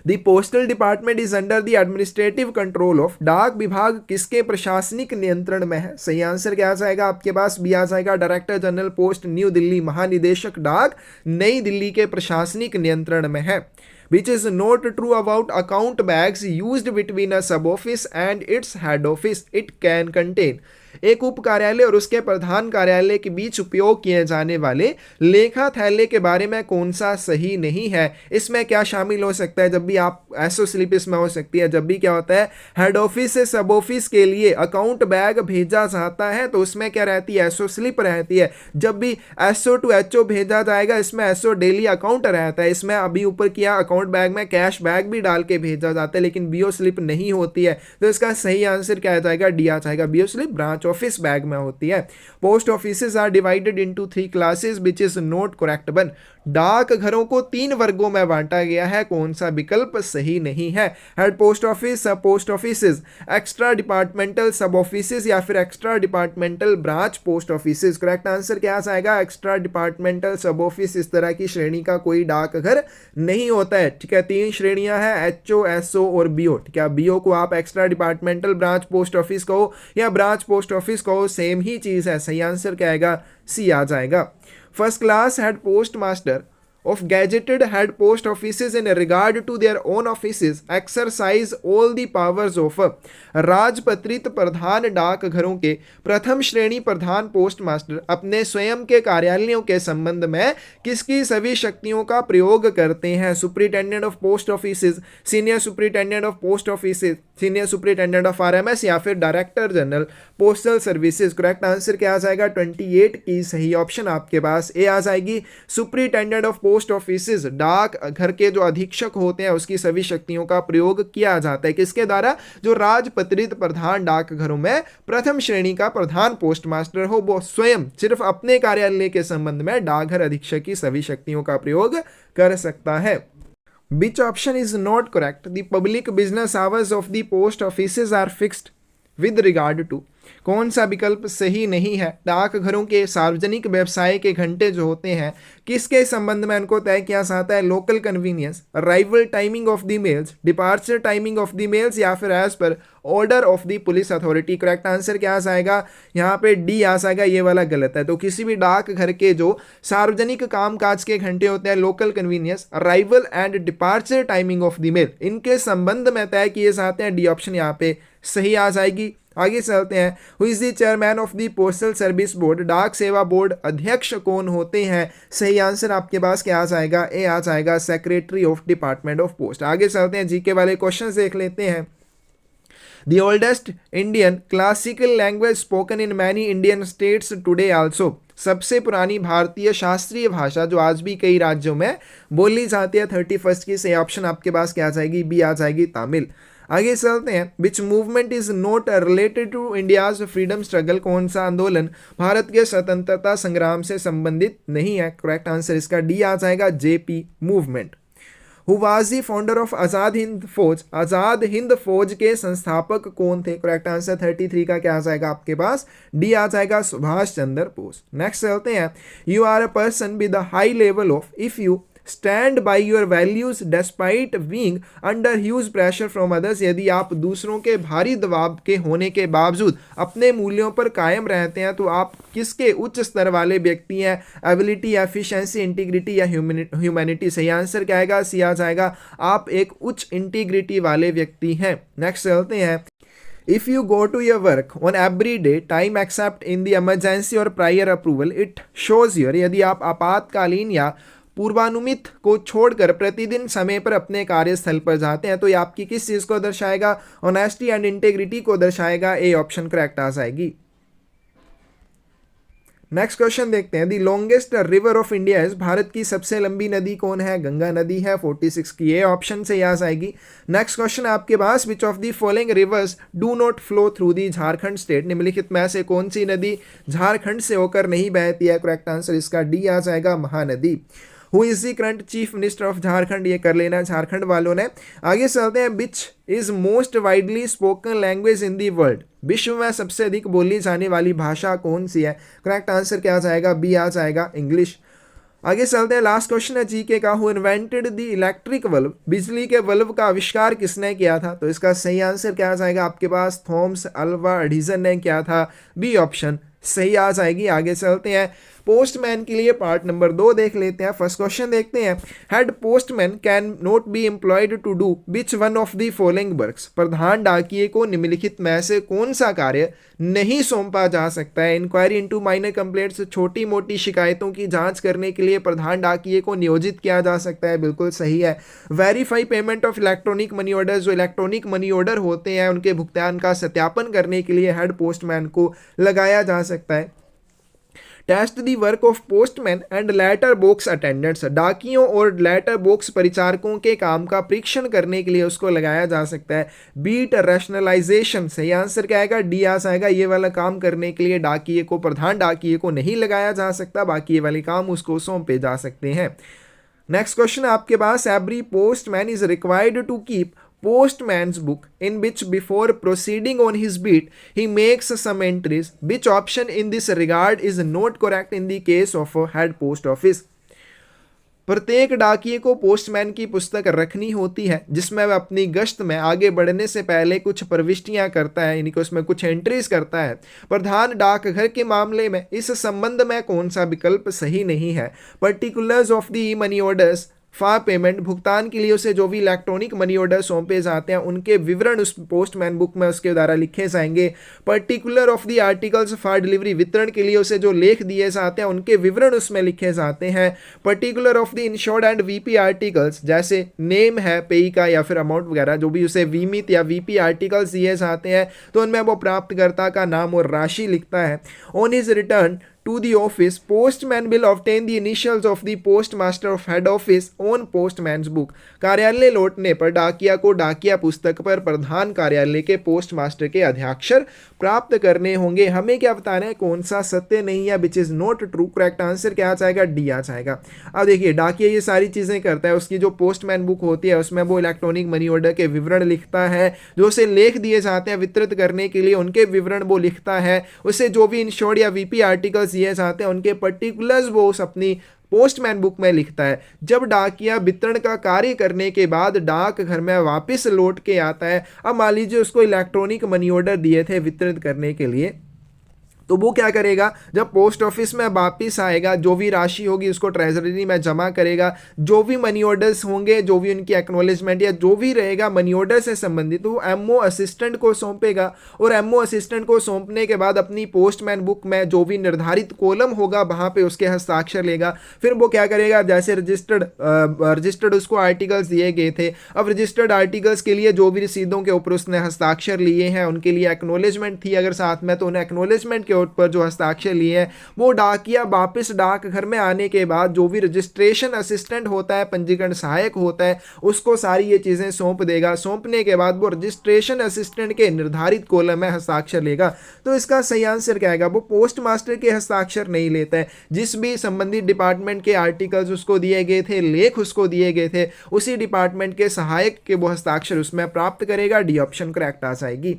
The postal department is under the administrative control of, डाक विभाग किसके प्रशासनिक नियंत्रण में है? सही आंसर क्या आ जाएगा आपके पास? बी आ जाएगा। Director general post new Delhi, महानिदेशक डाक नई दिल्ली के प्रशासनिक नियंत्रण में है। Which is not true about account bags used between a sub office and its head office? It can contain, एक उप कार्यालय और उसके प्रधान कार्यालय के बीच उपयोग किए जाने वाले लेखा थैले के बारे में कौन सा सही नहीं है? इसमें क्या शामिल हो सकता है? जब भी आप एसओ स्लिप इसमें हो सकती है, जब भी क्या होता है हेड ऑफिस से सब ऑफिस के लिए अकाउंट बैग भेजा जाता है, तो उसमें क्या रहती है? एसओ स्लिप रहती है। जब भी एसओ टू एचओ भेजा जाएगा, इसमें एसओ डेली अकाउंट रहता है। इसमें अभी ऊपर किया अकाउंट बैग में कैश बैग भी डाल के भेजा जाता है, लेकिन बीओ स्लिप नहीं होती है। तो इसका सही आंसर क्या आ जाएगा? डी आ जाएगा। BO slip branch office bag में होती है। Post offices are divided into 3 classes, which is not correct. One, डाक घरों को 3 वर्गों में बांटा गया है, कौन सा विकल्प सही नहीं है? हेड पोस्ट ऑफिस, सब पोस्ट ऑफिसेज, एक्स्ट्रा डिपार्टमेंटल सब ऑफिसेज, या फिर extra departmental branch post offices. Correct answer क्या आ जाएगा? एक्स्ट्रा डिपार्टमेंटल सब ऑफिस, इस तरह की श्रेणी का कोई डाक घर नहीं होता है। ठीक है, 3 श्रेणियां हैं, एचओ, एसओ और बीओ। ठीक है, बीओ को आप extra departmental branch post office कहो या ब्रांच पोस्ट ऑफिस कहो, सेम ही चीज है। सही आंसर क्या आएगा? सी आ जाएगा। First class head postmaster of gazetted head post offices in regard to their own offices exercise all the powers of राजपत्रित प्रधान डाक घरों के प्रथम श्रेणी प्रधान पोस्ट मास्टर अपने स्वयं के कार्यालयों के संबंध में किसकी सभी शक्तियों का प्रयोग करते हैं? Superintendent of post offices, senior superintendent of post offices, senior superintendent of RMS, या फिर director general postal services. Correct answer क्या आ जाएगा? 28 की सही ऑप्शन आपके पास ए आ जाएगी। सुपरिटेंडेंट ऑफ पोस्ट ऑफिसेज, डाक घर के जो अधीक्षक होते हैं उसकी सभी शक्तियों का प्रयोग किया जाता है, किसके द्वारा? जो राजपत्रित प्रधान डाक घरों में प्रथम श्रेणी का प्रधान पोस्ट मास्टर हो, वो स्वयं सिर्फ अपने कार्यालय के संबंध में डाकघर अधीक्षक की सभी शक्तियों का प्रयोग कर सकता है। Which option is not correct? The public business hours of the post offices are fixed with regard to, कौन सा विकल्प सही नहीं है? डाक घरों के सार्वजनिक व्यवसाय के घंटे जो होते हैं किसके संबंध में इनको तय किया जाता है? Local convenience, arrival timing of the mails, departure timing of the mails, या फिर as per order of the police authority. Correct answer क्या आ जाएगा? यहाँ पे डी आ जाएगा, ये वाला गलत है। तो किसी भी डाक घर के जो सार्वजनिक कामकाज के घंटे होते हैं, local convenience, arrival and departure timing of the mail, इनके संबंध में तय किए जाते हैं। डी ऑप्शन यहाँ पे सही आ जाएगी। आगे चलते हैं। Who is the chairman of the postal service board, डाक सेवा बोर्ड अध्यक्ष कौन होते हैं? सही आंसर आपके पास क्या आ जाएगा? ए आ जाएगा, secretary of department of post. आगे चलते हैं, जीके वाले क्वेश्चन देख लेते हैं। The oldest Indian classical language spoken in many Indian states today also, सबसे पुरानी भारतीय शास्त्रीय भाषा जो आज भी कई राज्यों में बोली जाती है 31 की। सही ऑप्शन आपके पास क्या आ जाएगी? बी आ जाएगी, तमिल। आगे चलते हैं। Which movement is not related to India's freedom struggle, कौन सा आंदोलन भारत के स्वतंत्रता संग्राम से संबंधित नहीं है? करेक्ट आंसर इसका डी आ जाएगा, JP movement. Who was the founder of Azad Hind Fauj, Azad Hind फौज के संस्थापक कौन थे? करेक्ट आंसर 33 का क्या आ जाएगा आपके पास? डी आ जाएगा, सुभाष चंद्र बोस। नेक्स्ट चलते हैं। You are a person with a high level of, if you stand by your values despite being under huge pressure from others, यदि आप दूसरों के भारी दबाव के होने के बावजूद अपने मूल्यों पर कायम रहते हैं, तो आप किसके उच्च स्तर वाले व्यक्ति हैं? एबिलिटी, एफिशिएंसी, इंटीग्रिटी या ह्यूमैनिटी। सही आंसर क्या आएगा? सी आ जाएगा, आप एक उच्च इंटीग्रिटी वाले व्यक्ति हैं। नेक्स्ट चलते हैं। If you go to your work on every day time except in the emergency or prior approval, it shows your, यदि आप आपातकालीन या पूर्वानुमित को छोड़कर प्रतिदिन समय पर अपने कार्यस्थल पर जाते हैं, तो ये आपकी किस चीज को दर्शाएगा? ऑनेस्टी एंड इंटेग्रिटी को दर्शाएगा। ए ऑप्शन करेक्ट आ जाएगी। नेक्स्ट क्वेश्चन देखते हैं। दी longest river of India is, Bharat की सबसे लंबी नदी कौन है? गंगा नदी है। 46 की ए ऑप्शन से याद आएगी। नेक्स्ट क्वेश्चन आपके पास, which of the following rivers do not flow through the Jharkhand state, निम्नलिखित में से कौन सी नदी झारखंड से होकर नहीं बहती है? करेक्ट आंसर इसका डी आ जाएगा, Mahanadi. Who is the current chief minister of Jharkhand, ये कर लेना झारखंड वालों ने। आगे चलते हैं। Which is most widely spoken language in the world, विश्व में सबसे अधिक बोली जाने वाली भाषा कौन सी है? करेक्ट आंसर क्या आ जाएगा? बी आ जाएगा, इंग्लिश। आगे चलते हैं। लास्ट क्वेश्चन है जीके का। Who invented the electric bulb, बिजली के बल्ब का आविष्कार किसने किया था? तो इसका सही आंसर क्या आ जाएगा आपके पास? थॉमस अल्वा एडिसन ने किया था। बी ऑप्शन सही आ जाएगी। आगे चलते हैं। पोस्टमैन के लिए पार्ट नंबर 2 देख लेते हैं। फर्स्ट क्वेश्चन देखते हैं। Head postman can not be employed to do which one of the following works, प्रधान डाकिये को निम्नलिखित में से कौन सा कार्य नहीं सौंपा जा सकता है? इंक्वायरी इनटू माइनर कंप्लेंट्स, छोटी मोटी शिकायतों की जांच करने के लिए प्रधान डाकिये को नियोजित किया जा सकता है। बिल्कुल सही है। Verify payment of electronic money order, जो इलेक्ट्रॉनिक मनी ऑर्डर होते हैं उनके भुगतान का सत्यापन करने के लिए हेड पोस्टमैन को लगाया जा सकता है। Test the work of postman and letter box attendants, डाकियों और लेटर बॉक्स परिचारकों के काम का परीक्षण करने के लिए उसको लगाया जा सकता है। बीट रैशनलाइजेशन, सही आंसर क्या आएगा? डी आ जाएगा। ये वाला काम करने के लिए डाकिये को, प्रधान डाकिये को नहीं लगाया जा सकता, बाकी ये वाले काम उसको सौंपे जा सकते हैं। नेक्स्ट क्वेश्चन आपके पास। Every postman is required to keep postman's book in which before proceeding on his beat he makes some entries. Which option in this regard is not correct in the case of a head post office? प्रत्येक डाकिये को postman की पुस्तक रखनी होती है जिसमें वह अपनी गश्त में आगे बढ़ने से पहले कुछ प्रविष्टियां करता है, यानी कि उसमें कुछ एंट्रीज करता है। प्रधान डाकघर के मामले में इस संबंध में कौन सा विकल्प सही नहीं है? Particulars of the money orders for payment, भुगतान के लिए उसे जो भी इलेक्ट्रॉनिक मनी ऑर्डर सौंपे जाते हैं उनके विवरण उस पोस्टमैन बुक में उसके द्वारा लिखे जाएंगे। Particular of the articles for delivery, वितरण के लिए उसे जो लेख दिए जाते हैं उनके विवरण उसमें लिखे जाते हैं। Particular of the insured and VP articles, जैसे नेम है पेई का या फिर अमाउंट वगैरह, जो भी उसे बीमित या वीपी आर्टिकल्स दिए जाते हैं तो उनमें वो प्राप्तकर्ता का नाम और राशि लिखता है। On his return to the office, postman will obtain the initials of the postmaster of head office on postman's book. कार्यालय लौटने पर डाकिया को डाकिया पुस्तक पर प्रधान कार्यालय के पोस्टमास्टर के अध्याक्षर प्राप्त करने होंगे। हमें क्या बताना है? कौन सा सत्य नहीं है? Which is not true. Correct answer क्या आ जाएगा? डी आ जाएगा। अब देखिए डाकिया ये सारी चीजें करता है, उसकी जो पोस्टमैन बुक होती है उसमें वो इलेक्ट्रॉनिक मनी ऑर्डर के विवरण लिखता है, जो उसे लेख दिए जाते हैं वितरित करने के लिए उनके विवरण वो लिखता है, उसे जो भी इंश्योर्ड या वीपी आर्टिकल्स दिए जाते हैं उनके पर्टिकुलर्स वो अपनी पोस्टमैन बुक में लिखता है। जब डाकिया वितरण का कार्य करने के बाद डाक घर में वापस लौट के आता है, अब मान लीजिए उसको इलेक्ट्रॉनिक मनी ऑर्डर दिए थे वितरित करने के लिए, तो वो क्या करेगा? जब पोस्ट ऑफिस में वापिस आएगा जो भी राशि होगी उसको ट्रेजरी में जमा करेगा, जो भी मनी ऑर्डर्स होंगे, जो भी उनकी एक्नॉलेजमेंट या जो भी रहेगा मनी ऑर्डर से संबंधित, तो वो एमओ असिस्टेंट को सौंपेगा और एमओ असिस्टेंट को सौंपने के बाद अपनी पोस्टमैन बुक में जो भी निर्धारित कॉलम होगा वहां पे उसके हस्ताक्षर लेगा। फिर वो क्या करेगा? जैसे रजिस्टर्ड उसको आर्टिकल्स दिए गए थे, अब रजिस्टर्ड आर्टिकल्स के लिए जो भी रसीदों के ऊपर उसने हस्ताक्षर लिए हैं उनके लिए एक्नॉलेजमेंट थी अगर साथ में, तो उन्हें एक्नॉलेजमेंट पर जो हस्ताक्षर लिए हैं वो डाकिया वापस डाक घर में आने के बाद जो भी रजिस्ट्रेशन असिस्टेंट होता है, पंजीकरण सहायक होता है, उसको सारी ये चीजें सौंप देगा। सौंपने के बाद वो रजिस्ट्रेशन असिस्टेंट के निर्धारित कॉलम में हस्ताक्षर लेगा। तो इसका सही आंसर क्या आएगा? वो पोस्ट मास्टर के हस्ताक्षर नहीं लेता है, जिस भी संबंधित डिपार्टमेंट के आर्टिकल्स उसको दिए गए थे, लेख उसको दिए गए थे, उसी डिपार्टमेंट के सहायक के वो हस्ताक्षर उसमें प्राप्त करेगा। डी ऑप्शन करेक्ट आ जाएगी।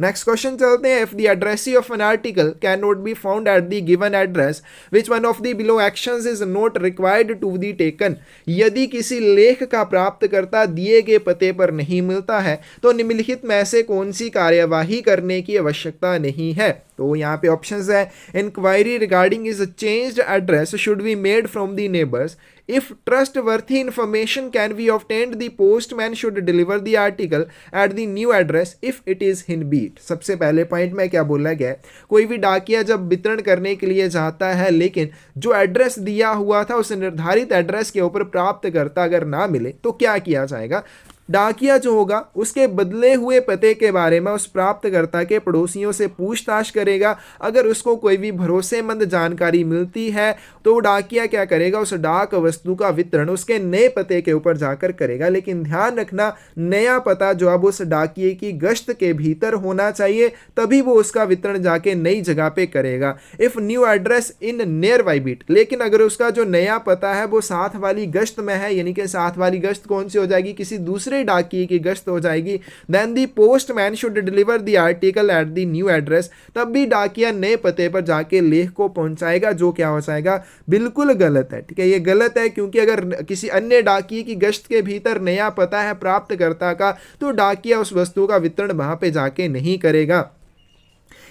नेक्स्ट क्वेश्चन चलते हैं। If the addressee of an article can not be found at the given address which one of the below actions is not required to be taken, यदि किसी लेख का प्राप्तकर्ता दिए गए पते पर नहीं मिलता है तो निम्नलिखित में से कौन सी कार्यवाही करने की आवश्यकता नहीं है? तो यहाँ पे ऑप्शंस है। Inquiry regarding is changed address should be made from the neighbours, If trustworthy information can be obtained, the postman should deliver the article at the new address if it is in beat. सबसे पहले point में क्या बोला गया है, कोई भी डाकिया जब वितरण करने के लिए जाता है लेकिन जो एड्रेस दिया हुआ था उस निर्धारित एड्रेस के ऊपर प्राप्तकर्ता अगर ना मिले तो क्या किया जाएगा, डाकिया जो होगा उसके बदले हुए पते के बारे में उस प्राप्तकर्ता के पड़ोसियों से पूछताछ करेगा। अगर उसको कोई भी भरोसेमंद जानकारी मिलती है तो डाकिया क्या करेगा, उस डाक वस्तु का वितरण उसके नए पते के ऊपर जाकर करेगा। लेकिन ध्यान रखना, नया पता जो अब उस डाकिए की गश्त के भीतर होना चाहिए, तभी वो उसका वितरण जाके नई जगह पे करेगा। If new address in nearby beat, लेकिन अगर उसका जो नया पता है वो साथ वाली गश्त में है, यानी कि साथ वाली गश्त कौन सी हो जाएगी, किसी दूसरे डाकिए की गश्त हो जाएगी, then the postman should deliver the article at the new address, तब भी डाकिया नए पते पर जाके लेख को पहुंचाएगा, जो क्या हो जाएगा, बिल्कुल गलत है। ठीक है, ये गलत है क्योंकि अगर किसी अन्य डाकिए की गश्त के भीतर नया पता है प्राप्तकर्ता का तो डाकिया उस वस्तु का वितरण वहां पे जाके नहीं करेगा।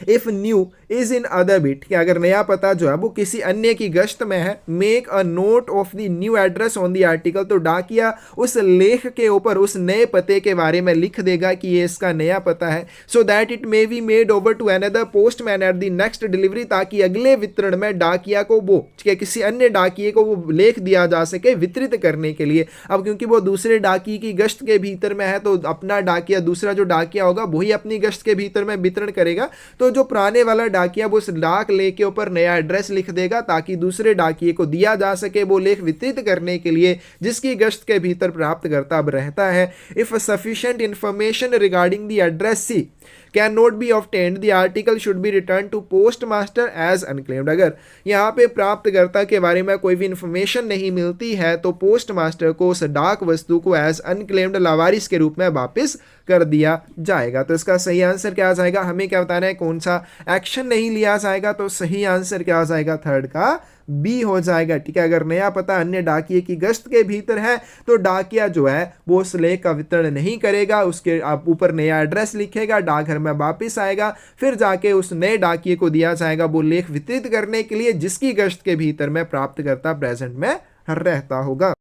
If new is in other beat, कि अगर नया पता जो है वो किसी अन्य की गश्त में है, make a note of the new address on the article, तो डाकिया उस लेख के ऊपर उस नए पते के बारे में लिख देगा कि ये इसका नया पता है, so that it may be made over to another postman at the next delivery, ताकि अगले वितरण में डाकिया को वो किसी अन्य डाकिए को वो लेख दिया जा सके वितरित करने के लिए। अब क्योंकि वो दूसरे डाकिए की गश्त के भीतर में है तो अपना डाकिया, दूसरा जो डाकिया होगा वही अपनी गश्त के भीतर में वितरण करेगा, तो जो पुराने वाला डाकिया वो उस डाक लेख के ऊपर नया एड्रेस लिख देगा ताकि दूसरे डाकिए को दिया जा सके वो लेख वितरित करने के लिए जिसकी गश्त के भीतर प्राप्तकर्ता अब रहता है। If sufficient information regarding the address see can not be obtained, the article should be return to post master as unclaimed. अगर यहाँ पे प्राप्तकर्ता के बारे में कोई भी इंफॉर्मेशन नहीं मिलती है तो पोस्ट मास्टर को उस डाक वस्तु को एज अनक्लेम्ड लावारिस के रूप में वापस कर दिया जाएगा। तो इसका सही आंसर क्या आ जाएगा, हमें क्या बताना है, कौन सा एक्शन नहीं लिया जाएगा, तो सही आंसर क्या आ जाएगा, थर्ड का बी हो जाएगा। ठीक है, अगर नया पता अन्य डाकिए की गश्त के भीतर है तो डाकिया जो है वो उस लेख का वितरण नहीं करेगा, उसके ऊपर नया एड्रेस लिखेगा, डाकघर में वापस आएगा, फिर जाके उस नए डाकिए को दिया जाएगा वो लेख वितरित करने के लिए जिसकी गश्त के भीतर में प्राप्तकर्ता प्रेजेंट में रहता होगा।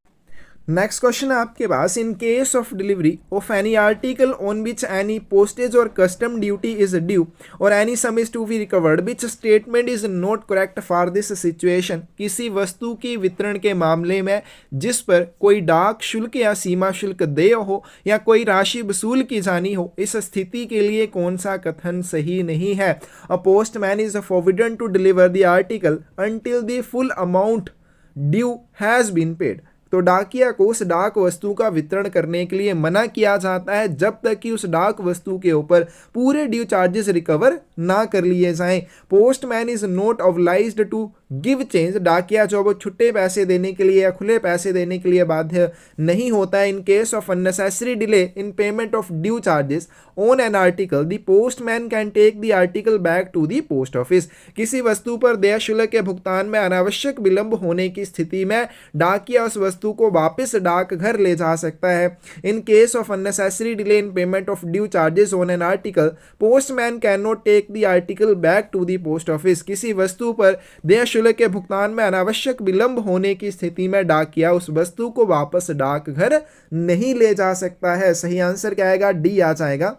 नेक्स्ट क्वेश्चन है आपके पास, in case of delivery of any article on which any postage or custom duty is due or any sum is to be recovered which statement is not correct for this situation, किसी वस्तु की वितरण के मामले में जिस पर कोई डाक शुल्क या सीमा शुल्क देय हो या कोई राशि वसूल की जानी हो, इस स्थिति के लिए कौन सा कथन सही नहीं है। A postman is forbidden to deliver the article until the full amount due has been paid, तो डाकिया को उस डाक वस्तु का वितरण करने के लिए मना किया जाता है जब तक कि उस डाक वस्तु के ऊपर पूरे ड्यू चार्जेस रिकवर ना कर लिए जाएं। Postman is not obliged to give change, डाकिया जो वो छुट्टे पैसे देने के लिए या खुले पैसे देने के लिए बाध्य नहीं होता है। In case of unnecessary delay in payment of due charges on an article the postman can take the article back to the post office, किसी वस्तु पर देय शुल्क के भुगतान में अनावश्यक विलंब होने की स्थिति में डाकिया उस वस्तु को वापस डाकघर ले जा सकता है। In case of unnecessary delay in payment of due charges on an article postman can not take the article back to the post office, किसी वस्तु पर देय शुल्क के भुगतान में अनावश्यक विलंब होने की स्थिति में डाकिया उस वस्तु को वापस डाकघर नहीं ले जा सकता है। सही आंसर क्या आएगा, डी आ जाएगा।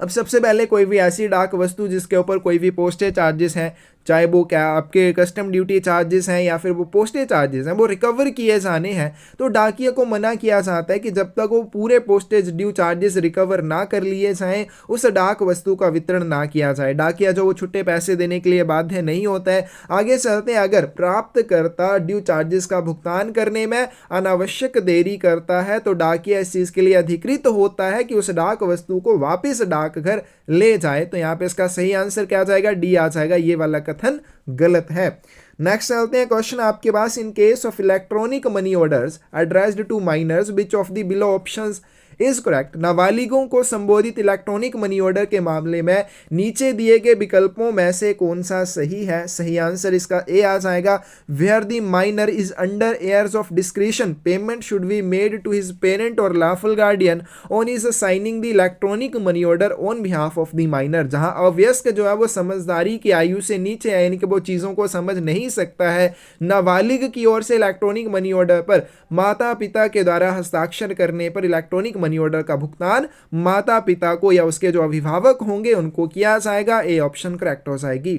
अब सबसे पहले कोई भी ऐसी डाक वस्तु जिसके ऊपर कोई भी पोस्टेज चार्जेस हैं, चाहे वो क्या आपके कस्टम ड्यूटी चार्जेस हैं या फिर वो पोस्टेज चार्जेस हैं, वो रिकवर किए जाने हैं, तो डाकिया को मना किया जाता है कि जब तक वो पूरे पोस्टेज ड्यू चार्जेस रिकवर ना कर लिए जाएं उस डाक वस्तु का वितरण ना किया जाए। डाकिया जो वो छुट्टे पैसे देने के लिए बाध्य नहीं होता है। आगे चलते हैं, अगर प्राप्तकर्ता ड्यू चार्जेस का भुगतान करने में अनावश्यक देरी करता है तो डाकिया इस चीज़ के लिए अधिकृत होता है कि उस डाक वस्तु को वापस डाकघर ले जाए। तो यहाँ पे इसका सही आंसर क्या आ जाएगा, डी आ जाएगा। ये वाला कथन गलत है। नेक्स्ट चलते हैं क्वेश्चन आपके पास, in case of electronic money orders addressed to minors which of the below options is correct. नाबालिगों को संबोधित इलेक्ट्रॉनिक मनी ऑर्डर के मामले में नीचे दिए गए विकल्पों में से कौन सा सही है? सही आंसर इसका ए आ जाएगा। Where the minor is under years of discretion payment should be made to his parent or lawful guardian on his signing the electronic money order on behalf of the minor. जहां अवयस्क जो है वो समझदारी की आयु से नीचे है, यानी कि वो चीजों को समझ नहीं सकता है, नाबालिग की ओर से इलेक्ट्रॉनिक मनी ऑर्डर पर माता पिता के द्वारा हस्ताक्षर करने पर इलेक्ट्रॉनिक मनी ऑर्डर का भुगतान माता पिता को या उसके जो अभिभावक होंगे उनको किया जाएगा। ए ऑप्शन करेक्ट हो जाएगी।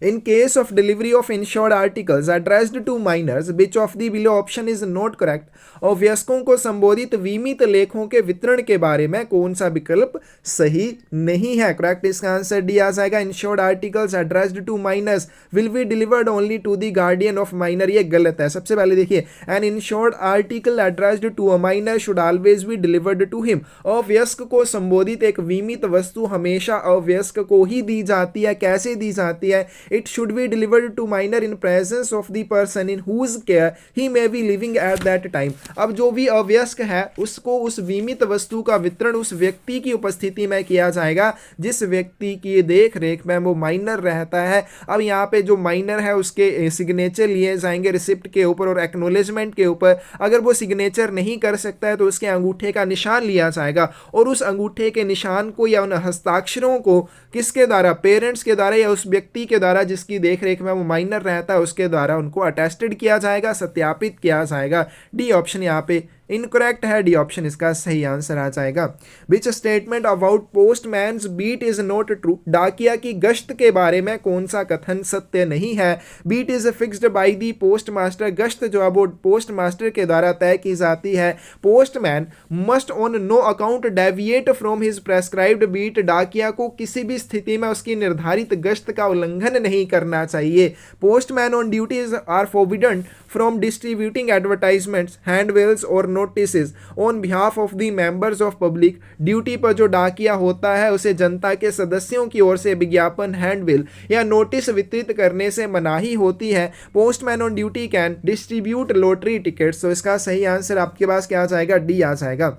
In case of delivery of insured articles addressed to minors, which of the below option is not correct? अवयस्कों को संबोधित बीमित लेखों के वितरण के बारे में कौन सा विकल्प सही नहीं है? करेक्ट इसका आंसर डी आ जाएगा। Insured articles addressed to minors will be delivered only to the guardian of minor, ये गलत है। सबसे पहले देखिए, an insured article addressed to a minor should always be delivered to him. अवयस्क को संबोधित एक बीमित वस्तु हमेशा अवयस्क को ही दी जाती है। कैसे दी जाती है? It should be delivered to minor in presence of the person in whose care he may be living at that time। अब जो भी अवयस्क है उसको उस बीमित वस्तु का वितरण उस व्यक्ति की उपस्थिति में किया जाएगा जिस व्यक्ति की देख रेख में वो माइनर रहता है। अब यहाँ पे जो माइनर है उसके सिग्नेचर लिए जाएंगे रिसिप्ट के ऊपर और एक्नोलेजमेंट के ऊपर। अगर वो सिग्नेचर नहीं कर सकता है तो उसके अंगूठे का निशान लिया जाएगा और उस अंगूठे के निशान को या उन हस्ताक्षरों को किसके द्वारा? पेरेंट्स के द्वारा या उस व्यक्ति के द्वारा जिसकी देखरेख में वो माइनर रहता है उसके द्वारा उनको अटेस्टेड किया जाएगा, सत्यापित किया जाएगा। डी ऑप्शन यहाँ पे इनकरेक्ट है। डी ऑप्शन इसका सही आंसर आ जाएगा। Which statement about postman's beat is not true? डाकिया की गश्त के बारे में कौन सा कथन सत्य नहीं है? Beat is fixed by the post master. गश्त जो है वो पोस्ट मास्टर के द्वारा तय की जाती है। Postman must on no account deviate from his prescribed beat. डाकिया को किसी भी स्थिति में उसकी निर्धारित गश्त का उल्लंघन नहीं करना चाहिए। Postman on duties are forbidden from distributing advertisements, handbills or notices on behalf of the members of public. Duty पर जो डाकिया होता है उसे जनता के सदस्यों की ओर से विज्ञापन, हैंडबिल या नोटिस वितरित करने से मनाही होती है। Postman on duty can distribute lottery tickets. तो इसका सही आंसर आपके पास क्या आ जाएगा? डी आ जाएगा।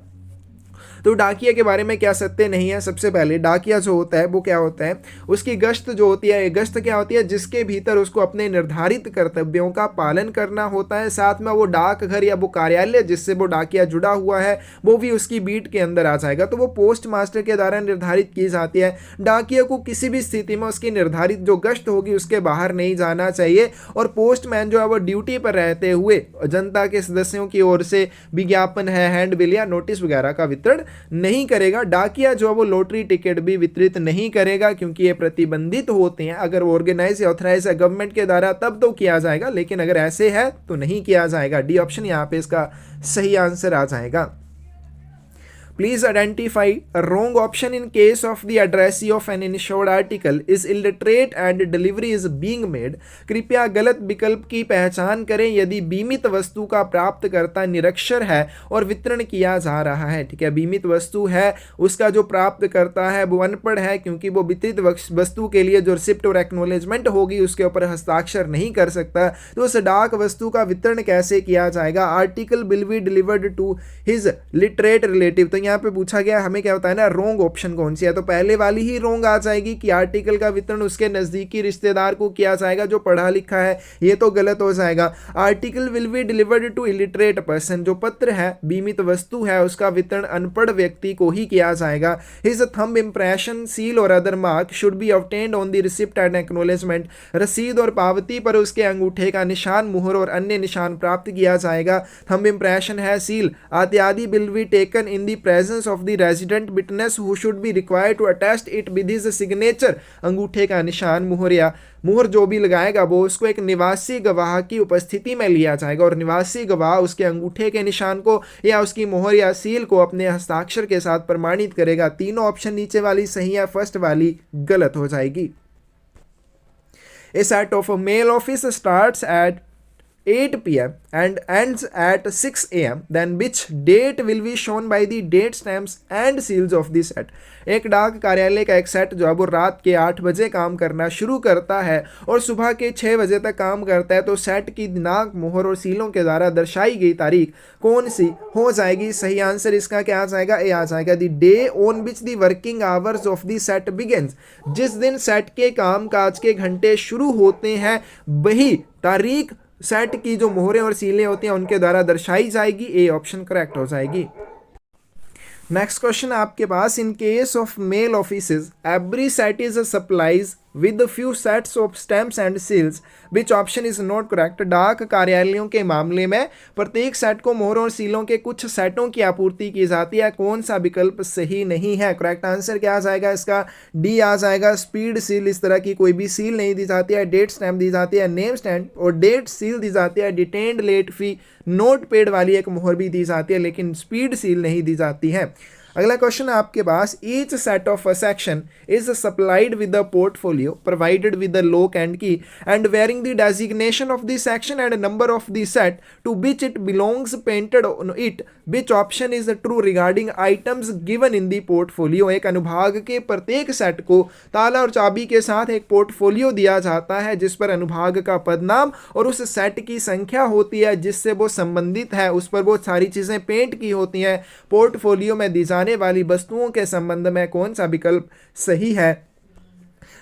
तो डाकिया के बारे में क्या सत्य नहीं है? सबसे पहले डाकिया जो होता है वो क्या होता है? उसकी गश्त जो होती है, गश्त क्या होती है? जिसके भीतर उसको अपने निर्धारित कर्तव्यों का पालन करना होता है। साथ में वो डाकघर या वो कार्यालय जिससे वो डाकिया जुड़ा हुआ है वो भी उसकी बीट के अंदर आ जाएगा। तो वो पोस्ट मास्टर के द्वारा निर्धारित की जाती है। डाकिया को किसी भी स्थिति में उसकी निर्धारित जो गश्त होगी उसके बाहर नहीं जाना चाहिए। और पोस्टमैन जो है वो ड्यूटी पर रहते हुए जनता के सदस्यों की ओर से विज्ञापन है, हैंडबिल या नोटिस वगैरह का वितरण नहीं करेगा। डाकिया जो है वो लॉटरी टिकट भी वितरित नहीं करेगा क्योंकि ये प्रतिबंधित होते हैं। अगर वो ऑर्गेनाइज या ऑथराइज है गवर्नमेंट के द्वारा तब तो किया जाएगा, लेकिन अगर ऐसे है तो नहीं किया जाएगा। डी ऑप्शन यहाँ पे इसका सही आंसर आ जाएगा। Please identify a wrong option in case of the addressee of an insured article is illiterate and delivery is being made। कृपया गलत विकल्प की पहचान करें यदि बीमित वस्तु का प्राप्तकर्ता निरक्षर है और वितरण किया जा रहा है। ठीक है, बीमित वस्तु है उसका जो प्राप्तकर्ता है वो अनपढ़ है क्योंकि वो वितरित वस्तु के लिए जो रिसिप्ट और एक्नोलेजमेंट होगी उसके ऊपर हस्ताक्षर नहीं कर सकता। तो उस डाक वस्तु का वितरण कैसे किया जाएगा? Article will be delivered to his literate relative. तो यहाँ पे पूछा गया हमें क्या होता है ना, रोंग ऑप्शन कौन सी है? तो पहले वाली ही रोंग आ जाएगी कि आर्टिकल का वितरण उसके नजदीकी रिश्तेदार को किया जाएगा जो पढ़ा लिखा है, ये तो गलत हो जाएगा। Article will be delivered to illiterate person, जो पत्र है बीमित वस्तु है उसका वितरण अनपढ़ व्यक्ति को ही किया जाएगा। हिज थंब इंप्रेशन, सील और other mark should be obtained on the receipt and acknowledgement. रसीद और पावती पर उसके अंगूठे का निशान, मुहर और अन्य निशान प्राप्त किया जाएगा। थंब इंप्रेशन है, सील इत्यादि will be taken in the presence of the resident witness who should be required to attest it with his signature. अंगूठे का निशान, मुहर या मुहर जो भी लगाएगा वो उसको एक निवासी गवाह की उपस्थिति में लिया जाएगा और निवासी गवाह उसके अंगूठे के निशान को या उसकी मोहर या सील को अपने हस्ताक्षर के साथ प्रमाणित करेगा। तीनों ऑप्शन नीचे वाली सही है, फर्स्ट वाली गलत हो जाएगी। A set of a mail office starts at 8 p.m. and ends at 6 a.m. then which date will be shown by the date stamps and seals of the set? एक डाक कार्यालय का एक सेट जो है वो रात के 8 बजे काम करना शुरू करता है और सुबह के 6 बजे तक काम करता है, तो सेट की दिनांक, मोहर और सीलों के द्वारा दर्शाई गई तारीख कौन सी हो जाएगी? सही आंसर इसका क्या आ जाएगा? ए आ जाएगा the day on which the working hours of the set begins. जिस दिन सेट के काम काज के घंटे शुरू होते हैं वही तारीख सेट की जो मोहरें और सीलें होती हैं उनके द्वारा दर्शाई जाएगी। ए ऑप्शन करेक्ट हो जाएगी। नेक्स्ट क्वेश्चन आपके पास, in case of mail offices every set is supplies with few sets of stamps and seals which option is not correct? डाक कार्यालयों के मामले में प्रत्येक सेट को मोहरों और सीलों के कुछ सेटों की आपूर्ति की जाती है, कौन सा विकल्प सही नहीं है? करेक्ट आंसर क्या आ जाएगा इसका? डी आ जाएगा। स्पीड सील, इस तरह की कोई भी सील नहीं दी जाती है। डेट स्टैम्प दी जाती है, नेम स्टैम्प और डेट सील दी जाती है। Detained late fee not paid वाली एक मोहर भी दी जाती है, लेकिन स्पीड सील नहीं दी जाती है। अगला क्वेश्चन आपके पास, each set of a section is supplied with the portfolio provided with the lock and key and wearing the designation of the section and number of the set to which it belongs painted on it, which option is true regarding items given in the portfolio? एक अनुभाग के प्रत्येक set को ताला और चाबी के साथ एक पोर्टफोलियो दिया जाता है जिस पर अनुभाग का पदनाम और उस सेट की संख्या होती है जिससे वो संबंधित है, उस पर वो सारी चीजें पेंट की होती हैं। पोर्टफोलियो में दी जाने वाली वस्तुओं के संबंध में कौन सा विकल्प सही है?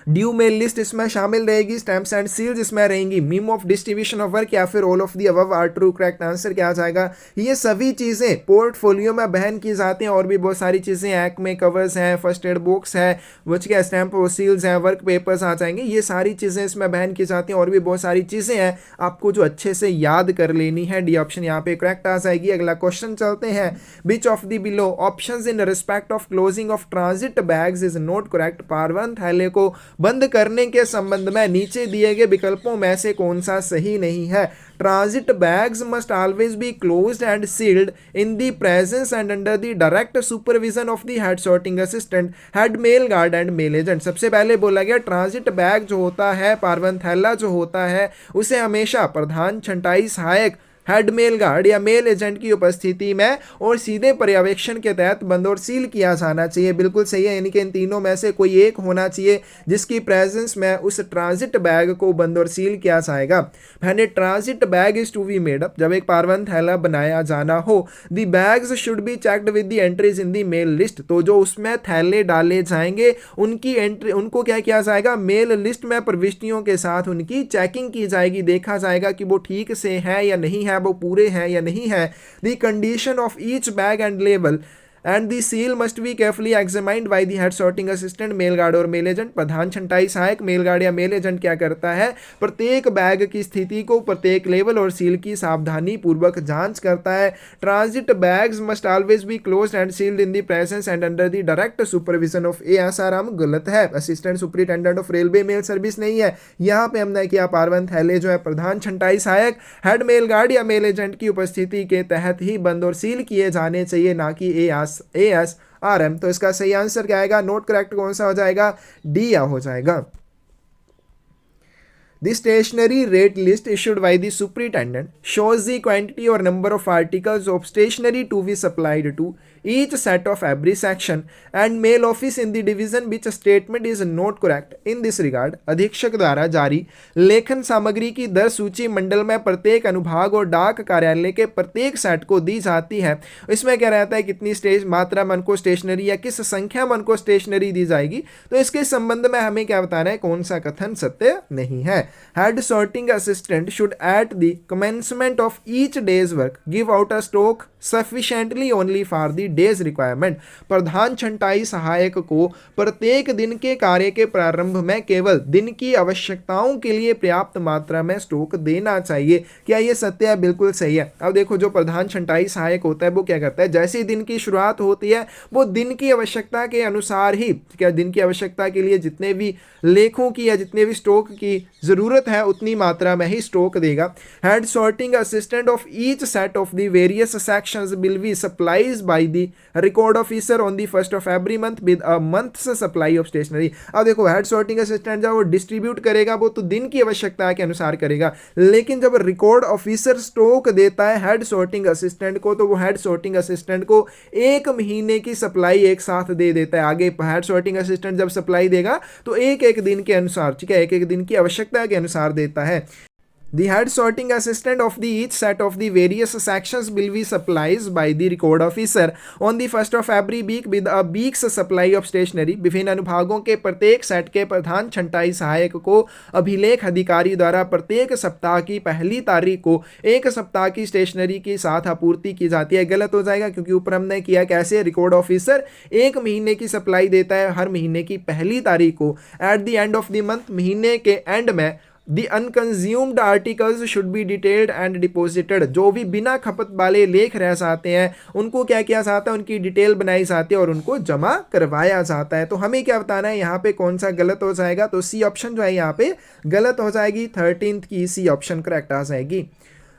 ड्यू मेल लिस्ट इसमें शामिल रहेगी, स्टैम्प्स एंड सील्स इसमें रहेंगी, mean of distribution of work या फिर all of the above are true. Correct answer क्या आ जाएगा? ये सभी चीज़ें पोर्टफोलियो में बहन की जाती हैं और भी बहुत सारी चीज़ें, एक्ट में कवर्स हैं, फर्स्ट एड बॉक्स है, बच के स्टैम्प और सील्स हैं, वर्क पेपर्स आ जाएंगे, ये सारी चीज़ें इसमें बहन की जाती हैं और भी बहुत सारी चीज़ें हैं आपको जो अच्छे से याद कर लेनी है। डी ऑप्शन यहाँ पे करेक्ट आ जाएगी। अगला क्वेश्चन चलते हैं, which of the below options in respect of closing of transit bags is not correct? पारवन थैले को बंद करने के संबंध में नीचे दिए गए विकल्पों में से कौन सा सही नहीं है? Transit bags must always be closed and sealed in the presence and under the direct supervision of the head sorting assistant, head mail guard and mail agent. सबसे पहले बोला गया ट्रांजिट बैग जो होता है, पारवन थैला जो होता है, उसे हमेशा प्रधान छंटाई सहायक, हेड मेल गार्ड या मेल एजेंट की उपस्थिति में और सीधे पर्यवेक्षण के तहत बंद और सील किया जाना चाहिए। बिल्कुल सही है, यानी कि इन तीनों में से कोई एक होना चाहिए जिसकी प्रेजेंस में उस ट्रांजिट बैग को बंद और सील किया जाएगा। मैंने transit bag is to be made up, जब एक पारवन थैला बनाया जाना हो, the bags should be checked with the entries in the mail list, तो जो उसमें थैले डाले जाएंगे उनकी एंट्री, उनको क्या किया जाएगा? मेल लिस्ट में प्रविष्टियों के साथ उनकी चेकिंग की जाएगी, देखा जाएगा कि वो ठीक से है या नहीं है, वो पूरे हैं या नहीं है। The condition of each bag and label and the seal must be carefully examined by the head sorting assistant, mail guard और मेल एजेंट। प्रधान छंटाई सहायक, मेल गार्ड या मेल एजेंट क्या करता है? प्रत्येक बैग की स्थिति को, प्रत्येक लेवल और सील की सावधानी पूर्वक जांच करता है। Transit bags must always be closed and sealed in the presence and under the direct supervision of, A आसाराम गलत है, assistant superintendent of railway mail service नहीं है। यहाँ पे हमने किया पारवन थैले जो है प्रधान छंटाई सहायक, हेड मेल गार्ड या मेल एजेंट की उपस्थिति के तहत ही बंद और सील किए जाने चाहिए, ना कि ASRM। तो इसका सही आंसर क्या आएगा? नोट करेक्ट कौन सा हो जाएगा? डी हो जाएगा। The stationery rate list issued by the superintendent shows the quantity or number of articles of stationery to be supplied to each set of every section and mail office in the division which statement is not correct in this regard। अधीक्षक द्वारा जारी लेखन सामग्री की दर सूची मंडल में प्रत्येक अनुभाग और डाक कार्यालय के प्रत्येक सेट को दी जाती है। इसमें क्या रहता है? कितनी मात्रा मन को स्टेशनरी या किस संख्या मन को स्टेशनरी दी जाएगी, तो इसके संबंध में हमें क्या बताना है? कौन सा कथन सत्य नहीं है? Head sorting assistant should at the commencement of each day's work give out a stock sufficiently only for the day's requirement. प्रधान छंटाई सहायक को प्रत्येक दिन के कार्य के प्रारंभ में केवल दिन की आवश्यकताओं के लिए पर्याप्त मात्रा में स्टॉक देना चाहिए। क्या ये सत्य है? बिल्कुल सही है। अब देखो, जो प्रधान छंटाई सहायक होता है वो क्या करता है? जैसे ही दिन की शुरुआत होती है वो दिन की आवश्यकता के अनुसार ही, क्या दिन की आवश्यकता के लिए जितने भी लेखों की या जितने भी स्टॉक की जरूरत है उतनी मात्रा में ही स्टॉक देगा। Head sorting assistant of each set of the various section sections will be supplies by the record officer on the first of every month with a month's supply of stationery। अब देखो head sorting assistant जब वो distribute करेगा वो तो दिन की आवश्यकता के अनुसार करेगा, लेकिन जब रिकॉर्ड ऑफिसर स्टॉक देता है हेड सॉर्टिंग असिस्टेंट को तो वो हेड सॉर्टिंग असिस्टेंट को 1 महीने की सप्लाई एक साथ दे देता है। आगे हेड सॉर्टिंग असिस्टेंट जब सप्लाई देगा तो एक एक दिन के अनुसार, ठीक है, एक एक दिन की आवश्यकता के अनुसार देता है। The head sorting assistant of the each set of the various sections will be supplies by the record officer on the first of every week with a week's supply of stationery। विभिन्न अनुभागों के प्रत्येक set के प्रधान छंटाई सहायक को अभिलेख अधिकारी द्वारा प्रत्येक सप्ताह की पहली तारीख को एक सप्ताह की स्टेशनरी के साथ आपूर्ति की जाती है। गलत हो जाएगा क्योंकि ऊपर हमने किया कैसे, रिकॉर्ड ऑफिसर 1 महीने की सप्लाई देता है हर महीने की पहली तारीख को। At the end of the month, महीने के एंड में The unconsumed articles should be detailed and deposited। जो भी बिना खपत वाले लेख रह जाते हैं उनको क्या किया जाता है, उनकी डिटेल बनाई जाती है और उनको जमा करवाया जाता है। तो हमें क्या बताना है यहाँ पे कौन सा गलत हो जाएगा, तो सी ऑप्शन जो है यहाँ पे गलत हो जाएगी। 13th की सी ऑप्शन करेक्ट आ जाएगी।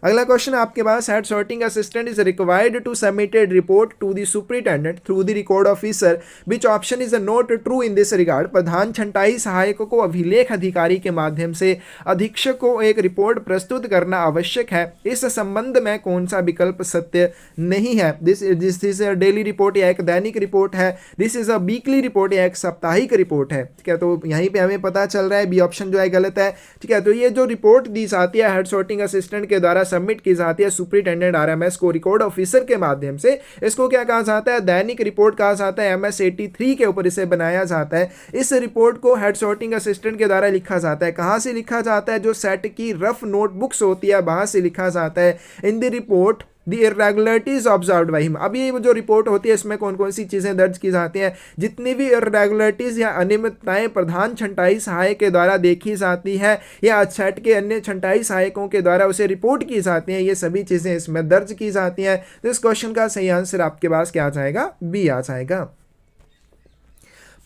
अगला क्वेश्चन आपके पास, head sorting assistant is required to submitted report to the superintendent through the record officer which option is not true in this regard. प्रधान छंटाई सहायक को अभिलेख अधिकारी के माध्यम से अधीक्षक को एक रिपोर्ट प्रस्तुत करना आवश्यक है, इस संबंध में कौन सा विकल्प सत्य नहीं है। दिस इज डेली रिपोर्ट या एक दैनिक रिपोर्ट है, this is a weekly report या एक साप्ताहिक रिपोर्ट है, ठीक है। तो यहीं पे हमें पता चल रहा है बी ऑप्शन जो है गलत है, ठीक है। तो ये जो रिपोर्ट दी जाती है हेड सॉर्टिंग असिस्टेंट के द्वारा सबमिट की जाती है सुपरिटेंडेंट आरएमएस को रिकॉर्ड ऑफिसर के माध्यम से, इसको क्या कहा जाता है, दैनिक रिपोर्ट कहा जाता है। एमएस 83 के ऊपर इसे बनाया जाता है। इस रिपोर्ट को हेड सॉर्टिंग असिस्टेंट के द्वारा लिखा जाता है। कहां से लिखा जाता है, जो सेट की रफ नोटबुक्स होती है वहां से लिखा जाता है। In the report the irregularities observed by him. अब ये जो रिपोर्ट होती है इसमें कौन कौन सी चीजें दर्ज की जाती हैं, जितनी भी इरेगुलरिटीज या अनियमितताएं प्रधान छंटाई सहायक के द्वारा देखी जाती है या सेट के अन्य छंटाई सहायकों के द्वारा उसे रिपोर्ट की जाती हैं, ये सभी चीजें इसमें दर्ज की जाती हैं। तो इस क्वेश्चन का सही आंसर आपके पास क्या आ जाएगा, बी आ जाएगा।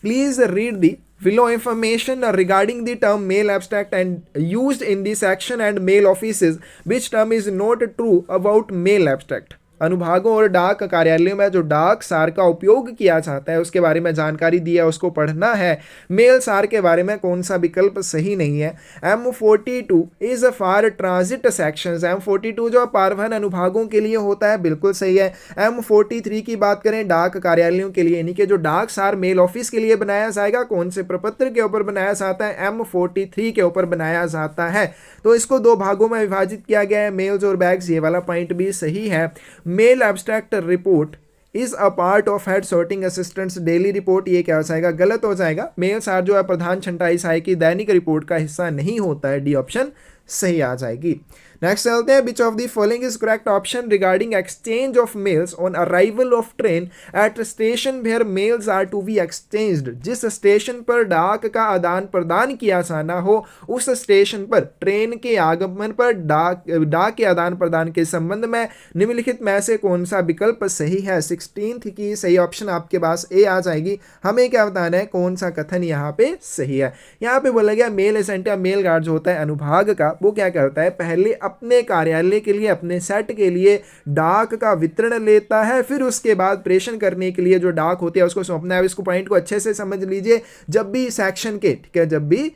Please read the below information regarding the term mail abstract and used in the section and mail offices, which term is not true about mail abstract। अनुभागों और डाक कार्यालयों में जो डाक सार का उपयोग किया जाता है उसके बारे में जानकारी दी है, उसको पढ़ना है। मेल सार के बारे में कौन सा विकल्प सही नहीं है। M42 is for transit sections. M42 जो परिवहन अनुभागों के लिए होता है, बिल्कुल सही है। M43 की बात करें डाक कार्यालयों के लिए, यानी कि जो डाक सार मेल ऑफिस के लिए बनाया जाएगा, कौन से प्रपत्र के ऊपर बनाया जाता है, M43 के ऊपर बनाया जाता है। तो इसको 2 भागों में विभाजित किया गया है, मेल्स और बैग्स। ये वाला पॉइंट भी सही है। Mail abstract report is a part of head sorting assistant's daily report, ये क्या हो जाएगा, गलत हो जाएगा। मेल सार जो है प्रधान छंटाई सहायक की दैनिक रिपोर्ट का हिस्सा नहीं होता है, डी ऑप्शन सही आ जाएगी। नेक्स्ट चलते हैं, which of the following is correct option regarding exchange of mails on arrival of train at station where mails are to be exchanged. जिस स्टेशन पर डाक का आदान प्रदान किया जाना हो उस स्टेशन पर ट्रेन के आगमन पर डाक के आदान प्रदान के संबंध में निम्नलिखित में से कौन सा विकल्प सही है। 16th की सही ऑप्शन आपके पास ए आ जाएगी। हमें क्या बताना है कौन सा कथन यहाँ पे सही है। यहाँ पे बोला गया मेल एजेंट या मेल गार्ड जो होता है अनुभाग का, वो क्या करता है, पहले अपने कार्यालय के लिए, अपने सेट के लिए डाक का वितरण लेता है, फिर उसके बाद प्रेषण करने के लिए जो डाक होती है उसको सौंपना है। इसको पॉइंट को अच्छे से समझ लीजिए। जब भी सेक्शन के, ठीक है, जब भी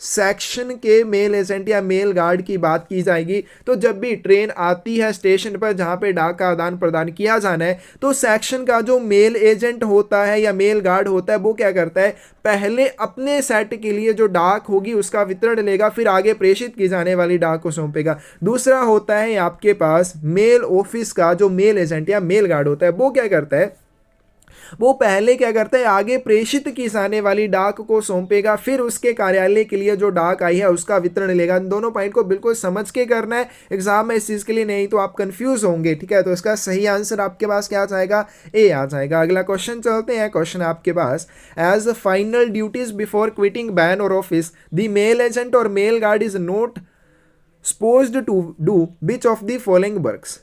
सेक्शन के मेल एजेंट या मेल गार्ड की बात की जाएगी, तो जब भी ट्रेन आती है स्टेशन पर जहां पे डाक का आदान प्रदान किया जाना है, तो सेक्शन का जो मेल एजेंट होता है या मेल गार्ड होता है वो क्या करता है, पहले अपने सेट के लिए जो डाक होगी उसका वितरण लेगा, फिर आगे प्रेषित की जाने वाली डाक को सौंपेगा। दूसरा होता है आपके पास मेल ऑफिस का जो मेल एजेंट या मेल गार्ड होता है, वो क्या करता है, वो पहले क्या करता है, आगे प्रेषित की जाने वाली डाक को सौंपेगा, फिर उसके कार्यालय के लिए जो डाक आई है उसका वितरण लेगा। इन दोनों पॉइंट को बिल्कुल समझ के करना है एग्जाम में इस चीज के लिए, नहीं तो आप कंफ्यूज होंगे, ठीक है। तो इसका सही आंसर आपके पास क्या आ जाएगा, ए आ जाएगा। अगला क्वेश्चन चलते हैं। क्वेश्चन आपके पास, as final duties before quitting van or office the mail agent और mail guard is not supposed to do which of the following works.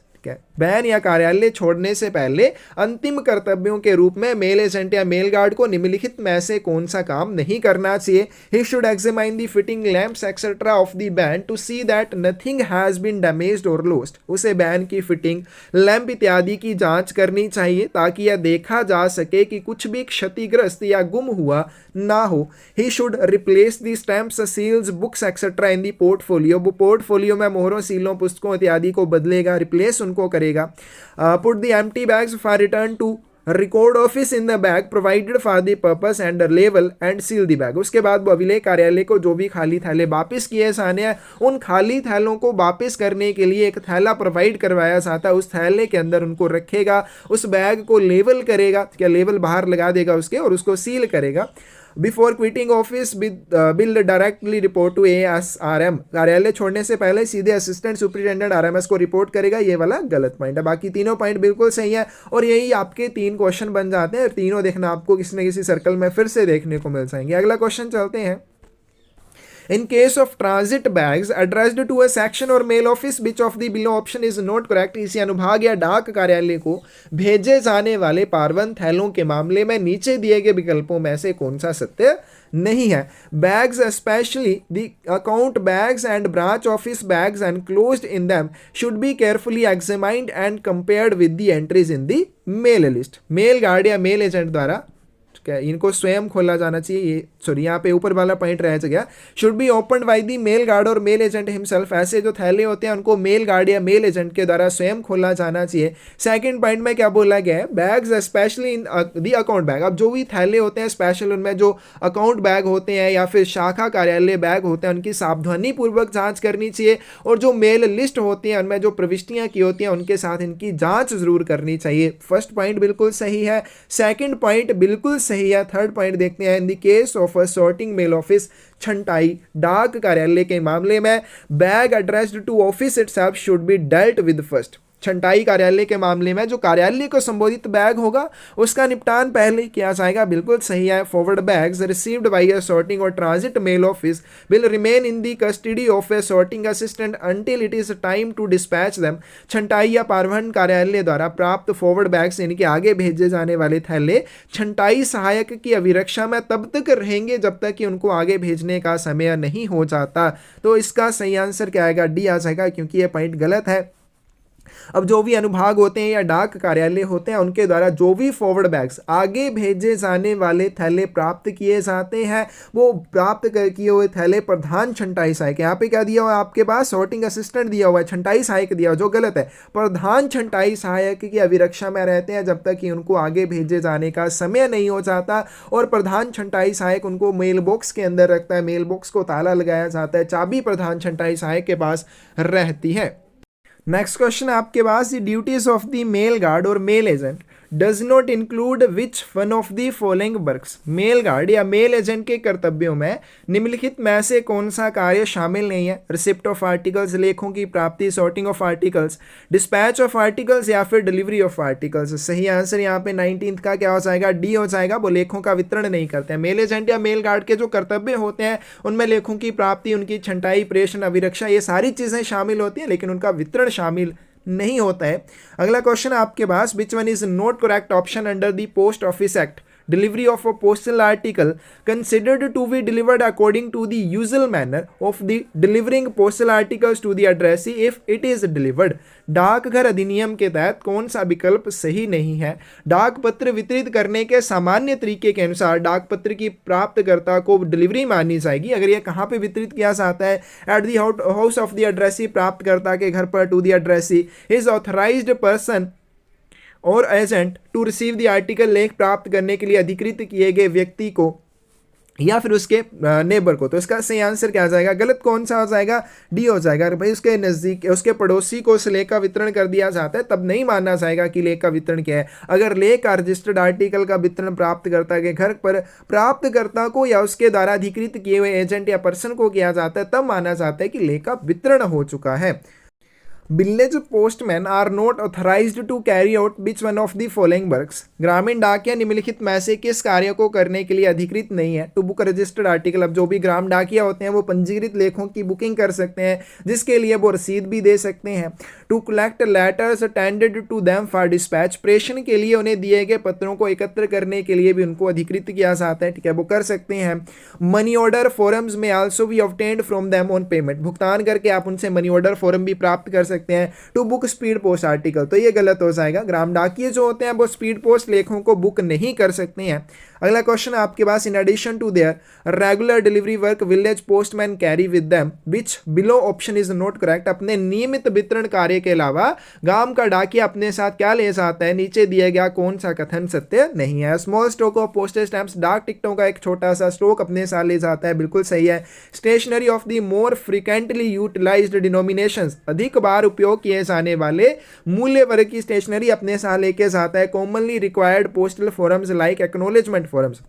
Van या कार्यालय छोड़ने से पहले अंतिम कर्तव्यों के रूप में मेल एजेंट या मेल गार्ड को निम्नलिखित में से कौन सा काम नहीं करना चाहिए? He should examine the fitting lamps etcetera of the van to see that nothing has been damaged और लॉस्ट। उसे बैन की फिटिंग, लैंप इत्यादि की जांच करनी चाहिए ताकि यह देखा जा सके कि कुछ भी क्षतिग्रस्त या गुम हुआ ना हो। He should replace the stamps, seals, books etcetera in the portfolio. वो पोर्टफोलियो में मोहरों, सीलों, पुस्तकों इत्यादि को बदलेगा, रिप्लेस उनको करेगा। Put the empty bags for return to record office in the bag provided for the purpose and लेवल एंड सील द बैग। उसके बाद वो अभिलेख कार्यालय को जो भी खाली थैले वापस किए जाने हैं, उन खाली थैलों को वापस करने के लिए एक थैला प्रोवाइड करवाया जाता है। उस थैले के अंदर उनको रखेगा, उस बैग को लेवल करेगा, क्या लेवल बाहर लगा देगा उसके, और उसको सील करेगा। Before quitting office will directly report to ASRM। कार्यालय छोड़ने से पहले सीधे असिस्टेंट सुपरिटेंडेंट RMS को रिपोर्ट करेगा। ये वाला गलत पॉइंट है, बाकी तीनों पॉइंट बिल्कुल सही है और यही आपके 3 क्वेश्चन बन जाते हैं। तीनों देखना आपको किसी न किसी सर्कल में फिर से देखने को मिल जाएंगे। अगला क्वेश्चन चलते हैं। In case of transit bags addressed to a section or mail office, which of the below option is not correct? इसी अनुभाग या डाक कार्यालय को भेजे जाने वाले पारवन थैलों के मामले में नीचे दिए गए विकल्पों में से कौन सा सत्य नहीं है? Bags, especially the account bags and branch office bags enclosed in them, should be carefully examined and compared with the entries in the mail list. Mail guard या मेल एजेंट द्वारा क्या इनको स्वयं खोला जाना चाहिए। ये सॉरी, यहाँ पे ऊपर वाला पॉइंट रह गया। Should be open by the mail guard और मेल एजेंट हिमसेल्फ। ऐसे जो थैले होते हैं उनको मेल गार्ड या मेल एजेंट के द्वारा स्वयं खोला जाना चाहिए। सेकंड पॉइंट में क्या बोला गया है? Bags specially in the account bag. अब जो भी थैले होते हैं स्पेशल, उनमें जो अकाउंट बैग होते हैं या फिर शाखा कार्यालय बैग होते हैं, उनकी सावधानी पूर्वक जांच करनी चाहिए। और जो मेल लिस्ट होती है उनमें जो प्रविष्टियां की होती हैं उनके साथ इनकी जांच जरूर करनी चाहिए। फर्स्ट पॉइंट बिल्कुल सही है, सेकंड पॉइंट बिल्कुल सही है। थर्ड पॉइंट देखते हैं। In the case of a sorting mail office, छंटाई डाक कार्यालय के मामले में bag addressed to office itself should be dealt with first. छंटाई कार्यालय के मामले में जो कार्यालय को संबोधित बैग होगा उसका निपटान पहले किया जाएगा, बिल्कुल सही है। Forward bags received by a sorting or transit mail office will remain in the custody of a sorting assistant until it is time to dispatch them. छंटाई या पारवहन कार्यालय द्वारा प्राप्त फॉरवर्ड बैग्स इनके आगे भेजे जाने वाले थैले छंटाई सहायक की अभिरक्षा में तब तक रहेंगे जब तक कि उनको आगे भेजने का समय नहीं हो जाता। तो इसका सही आंसर क्या आएगा? डी आ जाएगा, क्योंकि ये पॉइंट गलत है। अब जो भी अनुभाग होते हैं या डाक कार्यालय होते हैं उनके द्वारा जो भी फॉरवर्ड बैग्स आगे भेजे जाने वाले थैले प्राप्त किए जाते हैं, वो प्राप्त किए हुए थैले प्रधान छंटाई सहायक, यहाँ पे क्या दिया हुआ है आपके पास? सॉर्टिंग असिस्टेंट दिया हुआ है, छंटाई सहायक दिया हुआ, जो गलत है। प्रधान छंटाई सहायक की अभिरक्षा में रहते हैं जब तक कि उनको आगे भेजे जाने का समय नहीं हो जाता। और प्रधान छंटाई सहायक उनको मेल बॉक्स के अंदर रखता है, मेल बॉक्स को ताला लगाया जाता है, चाबी प्रधान छंटाई सहायक के पास रहती है। नेक्स्ट क्वेश्चन आपके पास, the duties of the mail guard और mail agent does not include which one of the following works. Mail guard या मेल एजेंट के कर्तव्यों में निम्नलिखित में से कौन सा कार्य शामिल नहीं है? रिसिप्ट ऑफ आर्टिकल्स, लेखों की प्राप्ति, sorting of articles, dispatch of articles या फिर डिलीवरी ऑफ आर्टिकल्स। सही आंसर यहाँ पे 19th का क्या हो जाएगा? डी हो जाएगा। वो लेखों का वितरण नहीं करते हैं। मेल एजेंट या मेल गार्ड के जो कर्तव्य होते हैं उनमें लेखों की प्राप्ति, उनकी छंटाई, प्रेषण, अभिरक्षा, ये सारी चीजें शामिल होती हैं, लेकिन उनका वितरण शामिल नहीं होता है। अगला क्वेश्चन आपके पास, which one is not correct option under the post office act? Delivery of a postal article considered to be delivered according to the usual manner of the delivering postal articles to the addressee if it is delivered। डाकघर अधिनियम के तहत कौन सा विकल्प सही नहीं है? डाक पत्र वितरित करने के सामान्य तरीके के अनुसार डाक पत्र की प्राप्तकर्ता को डिलीवरी मानी जाएगी अगर यह कहाँ पे वितरित किया जाता है? At the house of the addressee, प्राप्तकर्ता के घर पर, to the addressee his authorized person or agent to receive the article, लेख प्राप्त करने के लिए अधिकृत किए गए व्यक्ति को या फिर उसके नेबर को। तो इसका सही आंसर क्या आ जाएगा? गलत कौन सा हो जाएगा? डी हो जाएगा। अगर भाई उसके नज़दीक उसके पड़ोसी को उस लेख का वितरण कर दिया जाता है तब नहीं माना जाएगा कि लेख का वितरण क्या है। अगर लेख का रजिस्टर्ड आर्टिकल का वितरण प्राप्तकर्ता के घर पर प्राप्तकर्ता को या उसके द्वारा अधिकृत किए हुए एजेंट या पर्सन को किया जाता है तब माना जाता है कि लेख का वितरण हो चुका है। Village postman are not authorized to carry out which one of the following works. ग्रामीण डाकिया निम्नलिखित में से किस कार्य को करने के लिए अधिकृत नहीं है? To book registered article. अब जो भी ग्राम डाकिया होते हैं वो पंजीकृत लेखों की बुकिंग कर सकते हैं जिसके लिए वो रसीद भी दे सकते हैं। To collect letters tendered to them for dispatch, प्रेषण के लिए उन्हें दिए गए पत्रों को एकत्र करने के लिए भी उनको अधिकृत किया जाता है, ठीक है, वो कर सकते हैं। मनी ऑर्डर फॉरम्स में also be obtained from them on payment, भुगतान करके आप उनसे मनी ऑर्डर फॉरम भी प्राप्त कर सकते हैं। To book speed post article, तो ये गलत हो जाएगा, ग्राम डाकिए जो होते हैं वो स्पीड पोस्ट लेखों को बुक नहीं कर सकते हैं। अगला क्वेश्चन आपके पास, in addition to their regular delivery work village postman carry with them which below option is not correct, अपने नियमित वितरण कार्य के अलावा गांव का डाकिया अपने साथ क्या ले जाता है, नीचे दिया गया कौन सा कथन सत्य नहीं है। Small stock of postage stamps, डाक टिकटों का एक छोटा सा स्टॉक अपने साथ ले जाता है, बिल्कुल सही है। Stationery of the more frequently utilized denominations, अधिक बार उपयोग किए जाने वाले मूल्य वर्ग की स्टेशनरी अपने साथ लेके जाता है। Commonly required postal forums like acknowledgement forums,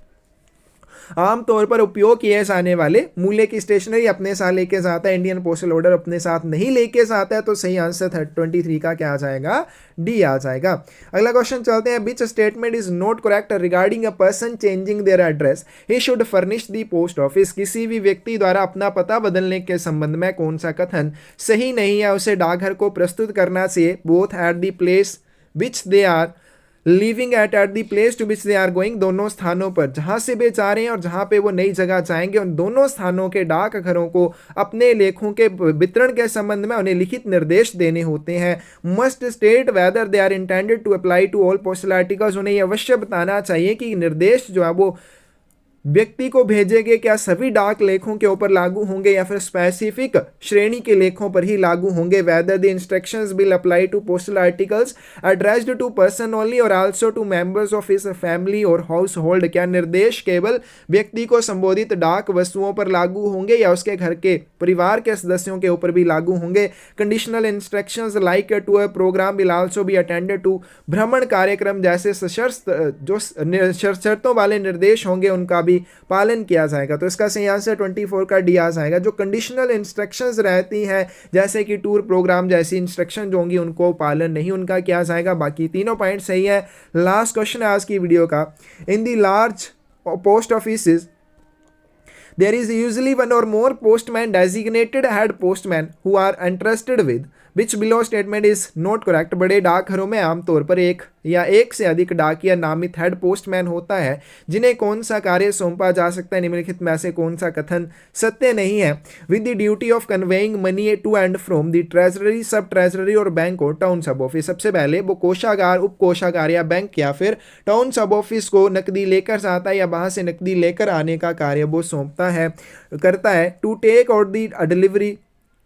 आमतौर पर उपयोग किए जाने वाले मूल्य की स्टेशनरी अपने साथ लेके जाता है। इंडियन पोस्टल ऑर्डर अपने साथ नहीं लेके जाता है, तो सही आंसर 23 का क्या आ जाएगा, डी आ जाएगा। अगला क्वेश्चन चलते हैं, which statement is not correct regarding a person changing their address he should furnish the post office, किसी भी व्यक्ति द्वारा अपना पता बदलने के संबंध में कौन सा कथन सही नहीं है, उसे डाकघर को प्रस्तुत करना चाहिए। Both at the place which they are living at the place to which they are going, दोनों स्थानों पर जहां से वे जा रहे हैं और जहां पे वो नई जगह जाएंगे, उन दोनों स्थानों के डाकघरों को अपने लेखों के वितरण के संबंध में उन्हें लिखित निर्देश देने होते हैं। Must state whether they are intended to apply to all postal articles, उन्हें यह अवश्य बताना चाहिए कि निर्देश जो है वो व्यक्ति को भेजेंगे क्या सभी डाक लेखों के ऊपर लागू होंगे या फिर स्पेसिफिक श्रेणी के लेखों पर ही लागू होंगे। Whether the instructions will apply to postal articles addressed to person only or also to members of his family or household, क्या निर्देश केवल व्यक्ति को संबोधित डाक वस्तुओं पर लागू होंगे या उसके घर के परिवार के सदस्यों के ऊपर भी लागू होंगे। Conditional instructions like to a programme will also be attended to, भ्रमण कार्यक्रम जैसे सशर्त जो शर्तों वाले निर्देश होंगे उनका भी पालन किया जाएगा। तो इसका सही आंसर 24 का डी आ जाएगा। जो कंडीशनल इंस्ट्रक्शंस रहती हैं जैसे कि टूर प्रोग्राम जैसी इंस्ट्रक्शन जो होंगी उनको पालन नहीं उनका किया जाएगा। बाकी तीनों पॉइंट सही है। लास्ट क्वेश्चन है आज की वीडियो का, in the large post offices there is usually one or more postman designated head postman who are entrusted with which below statement is not correct। बड़े डाकघरों में आमतौर पर एक या एक से अधिक डाकिया नामित हेड पोस्टमैन होता है जिन्हें कौन सा कार्य सौंपा जा सकता है, निम्नलिखित में से कौन सा कथन सत्य नहीं है। With the duty of conveying money to and from the treasury, sub treasury और बैंक और टाउन सब ऑफिस, सबसे पहले वो कोषागार, उप कोषागार या बैंक या फिर टाउन सब ऑफिस को नकदी लेकर जाता है या वहां से नकदी लेकर आने का कार्य वो सौंपता है करता है। To take out the delivery,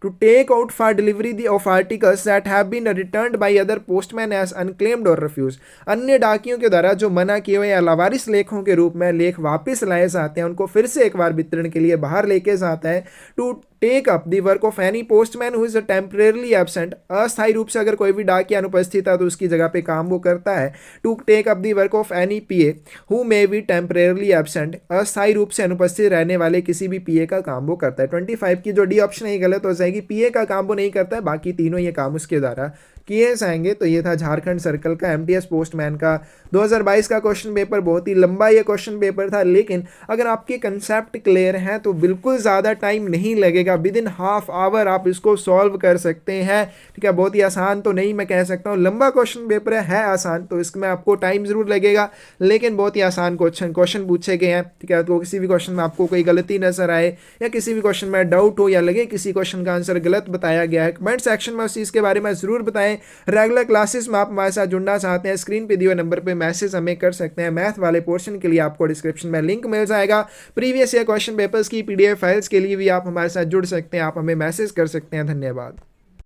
to take out for delivery of articles that have been returned by other postmen as unclaimed or refused, अन्य डाकियों के द्वारा जो मना किए हुए या लावारिस लेखों के रूप में लेख वापस लाए जाते हैं उनको फिर से एक बार वितरण के लिए बाहर लेके जाता है। To take up the work of any postman who is temporarily absent, अस्थायी रूप से अगर कोई भी डाकिया अनुपस्थित है तो उसकी जगह पे काम वो करता है। To take up the work of any PA who may be temporarily absent, अस्थायी रूप से अनुपस्थित रहने वाले किसी भी पीए का काम वो करता है। 25 की जो डी ऑप्शन है गलत हो जाएगी, पीए का काम वो नहीं करता है, बाकी तीनों ये काम उसके द्वारा किए जाएंगे। तो ये था झारखंड सर्कल का एमटीएस पोस्टमैन का 2022 का क्वेश्चन पेपर। बहुत ही लंबा ये क्वेश्चन पेपर था, लेकिन अगर आपके कंसेप्ट क्लियर हैं तो बिल्कुल ज़्यादा टाइम नहीं लगेगा, विद इन हाफ आवर आप इसको सॉल्व कर सकते हैं। ठीक है, बहुत ही आसान तो नहीं मैं कह सकता हूँ, लंबा क्वेश्चन पेपर है आसान, तो इसमें आपको टाइम ज़रूर लगेगा लेकिन बहुत ही आसान क्वेश्चन पूछे गए हैं। ठीक है, तो किसी भी क्वेश्चन में आपको कोई गलती नजर आए या किसी भी क्वेश्चन में डाउट हो या लगे किसी क्वेश्चन का आंसर गलत बताया गया है, कमेंट सेक्शन में उस चीज़ के बारे में ज़रूर बताएं। रेगुलर क्लासेस में आप हमारे साथ जुड़ना चाहते हैं, स्क्रीन पे दिए हुए नंबर पे मैसेज हमें कर सकते हैं। मैथ वाले पोर्शन के लिए आपको डिस्क्रिप्शन में लिंक मिल जाएगा। प्रीवियस ईयर क्वेश्चन पेपर्स की पीडीएफ फाइल्स के लिए भी आप हमारे साथ जुड़ सकते हैं, आप हमें मैसेज कर सकते हैं। धन्यवाद।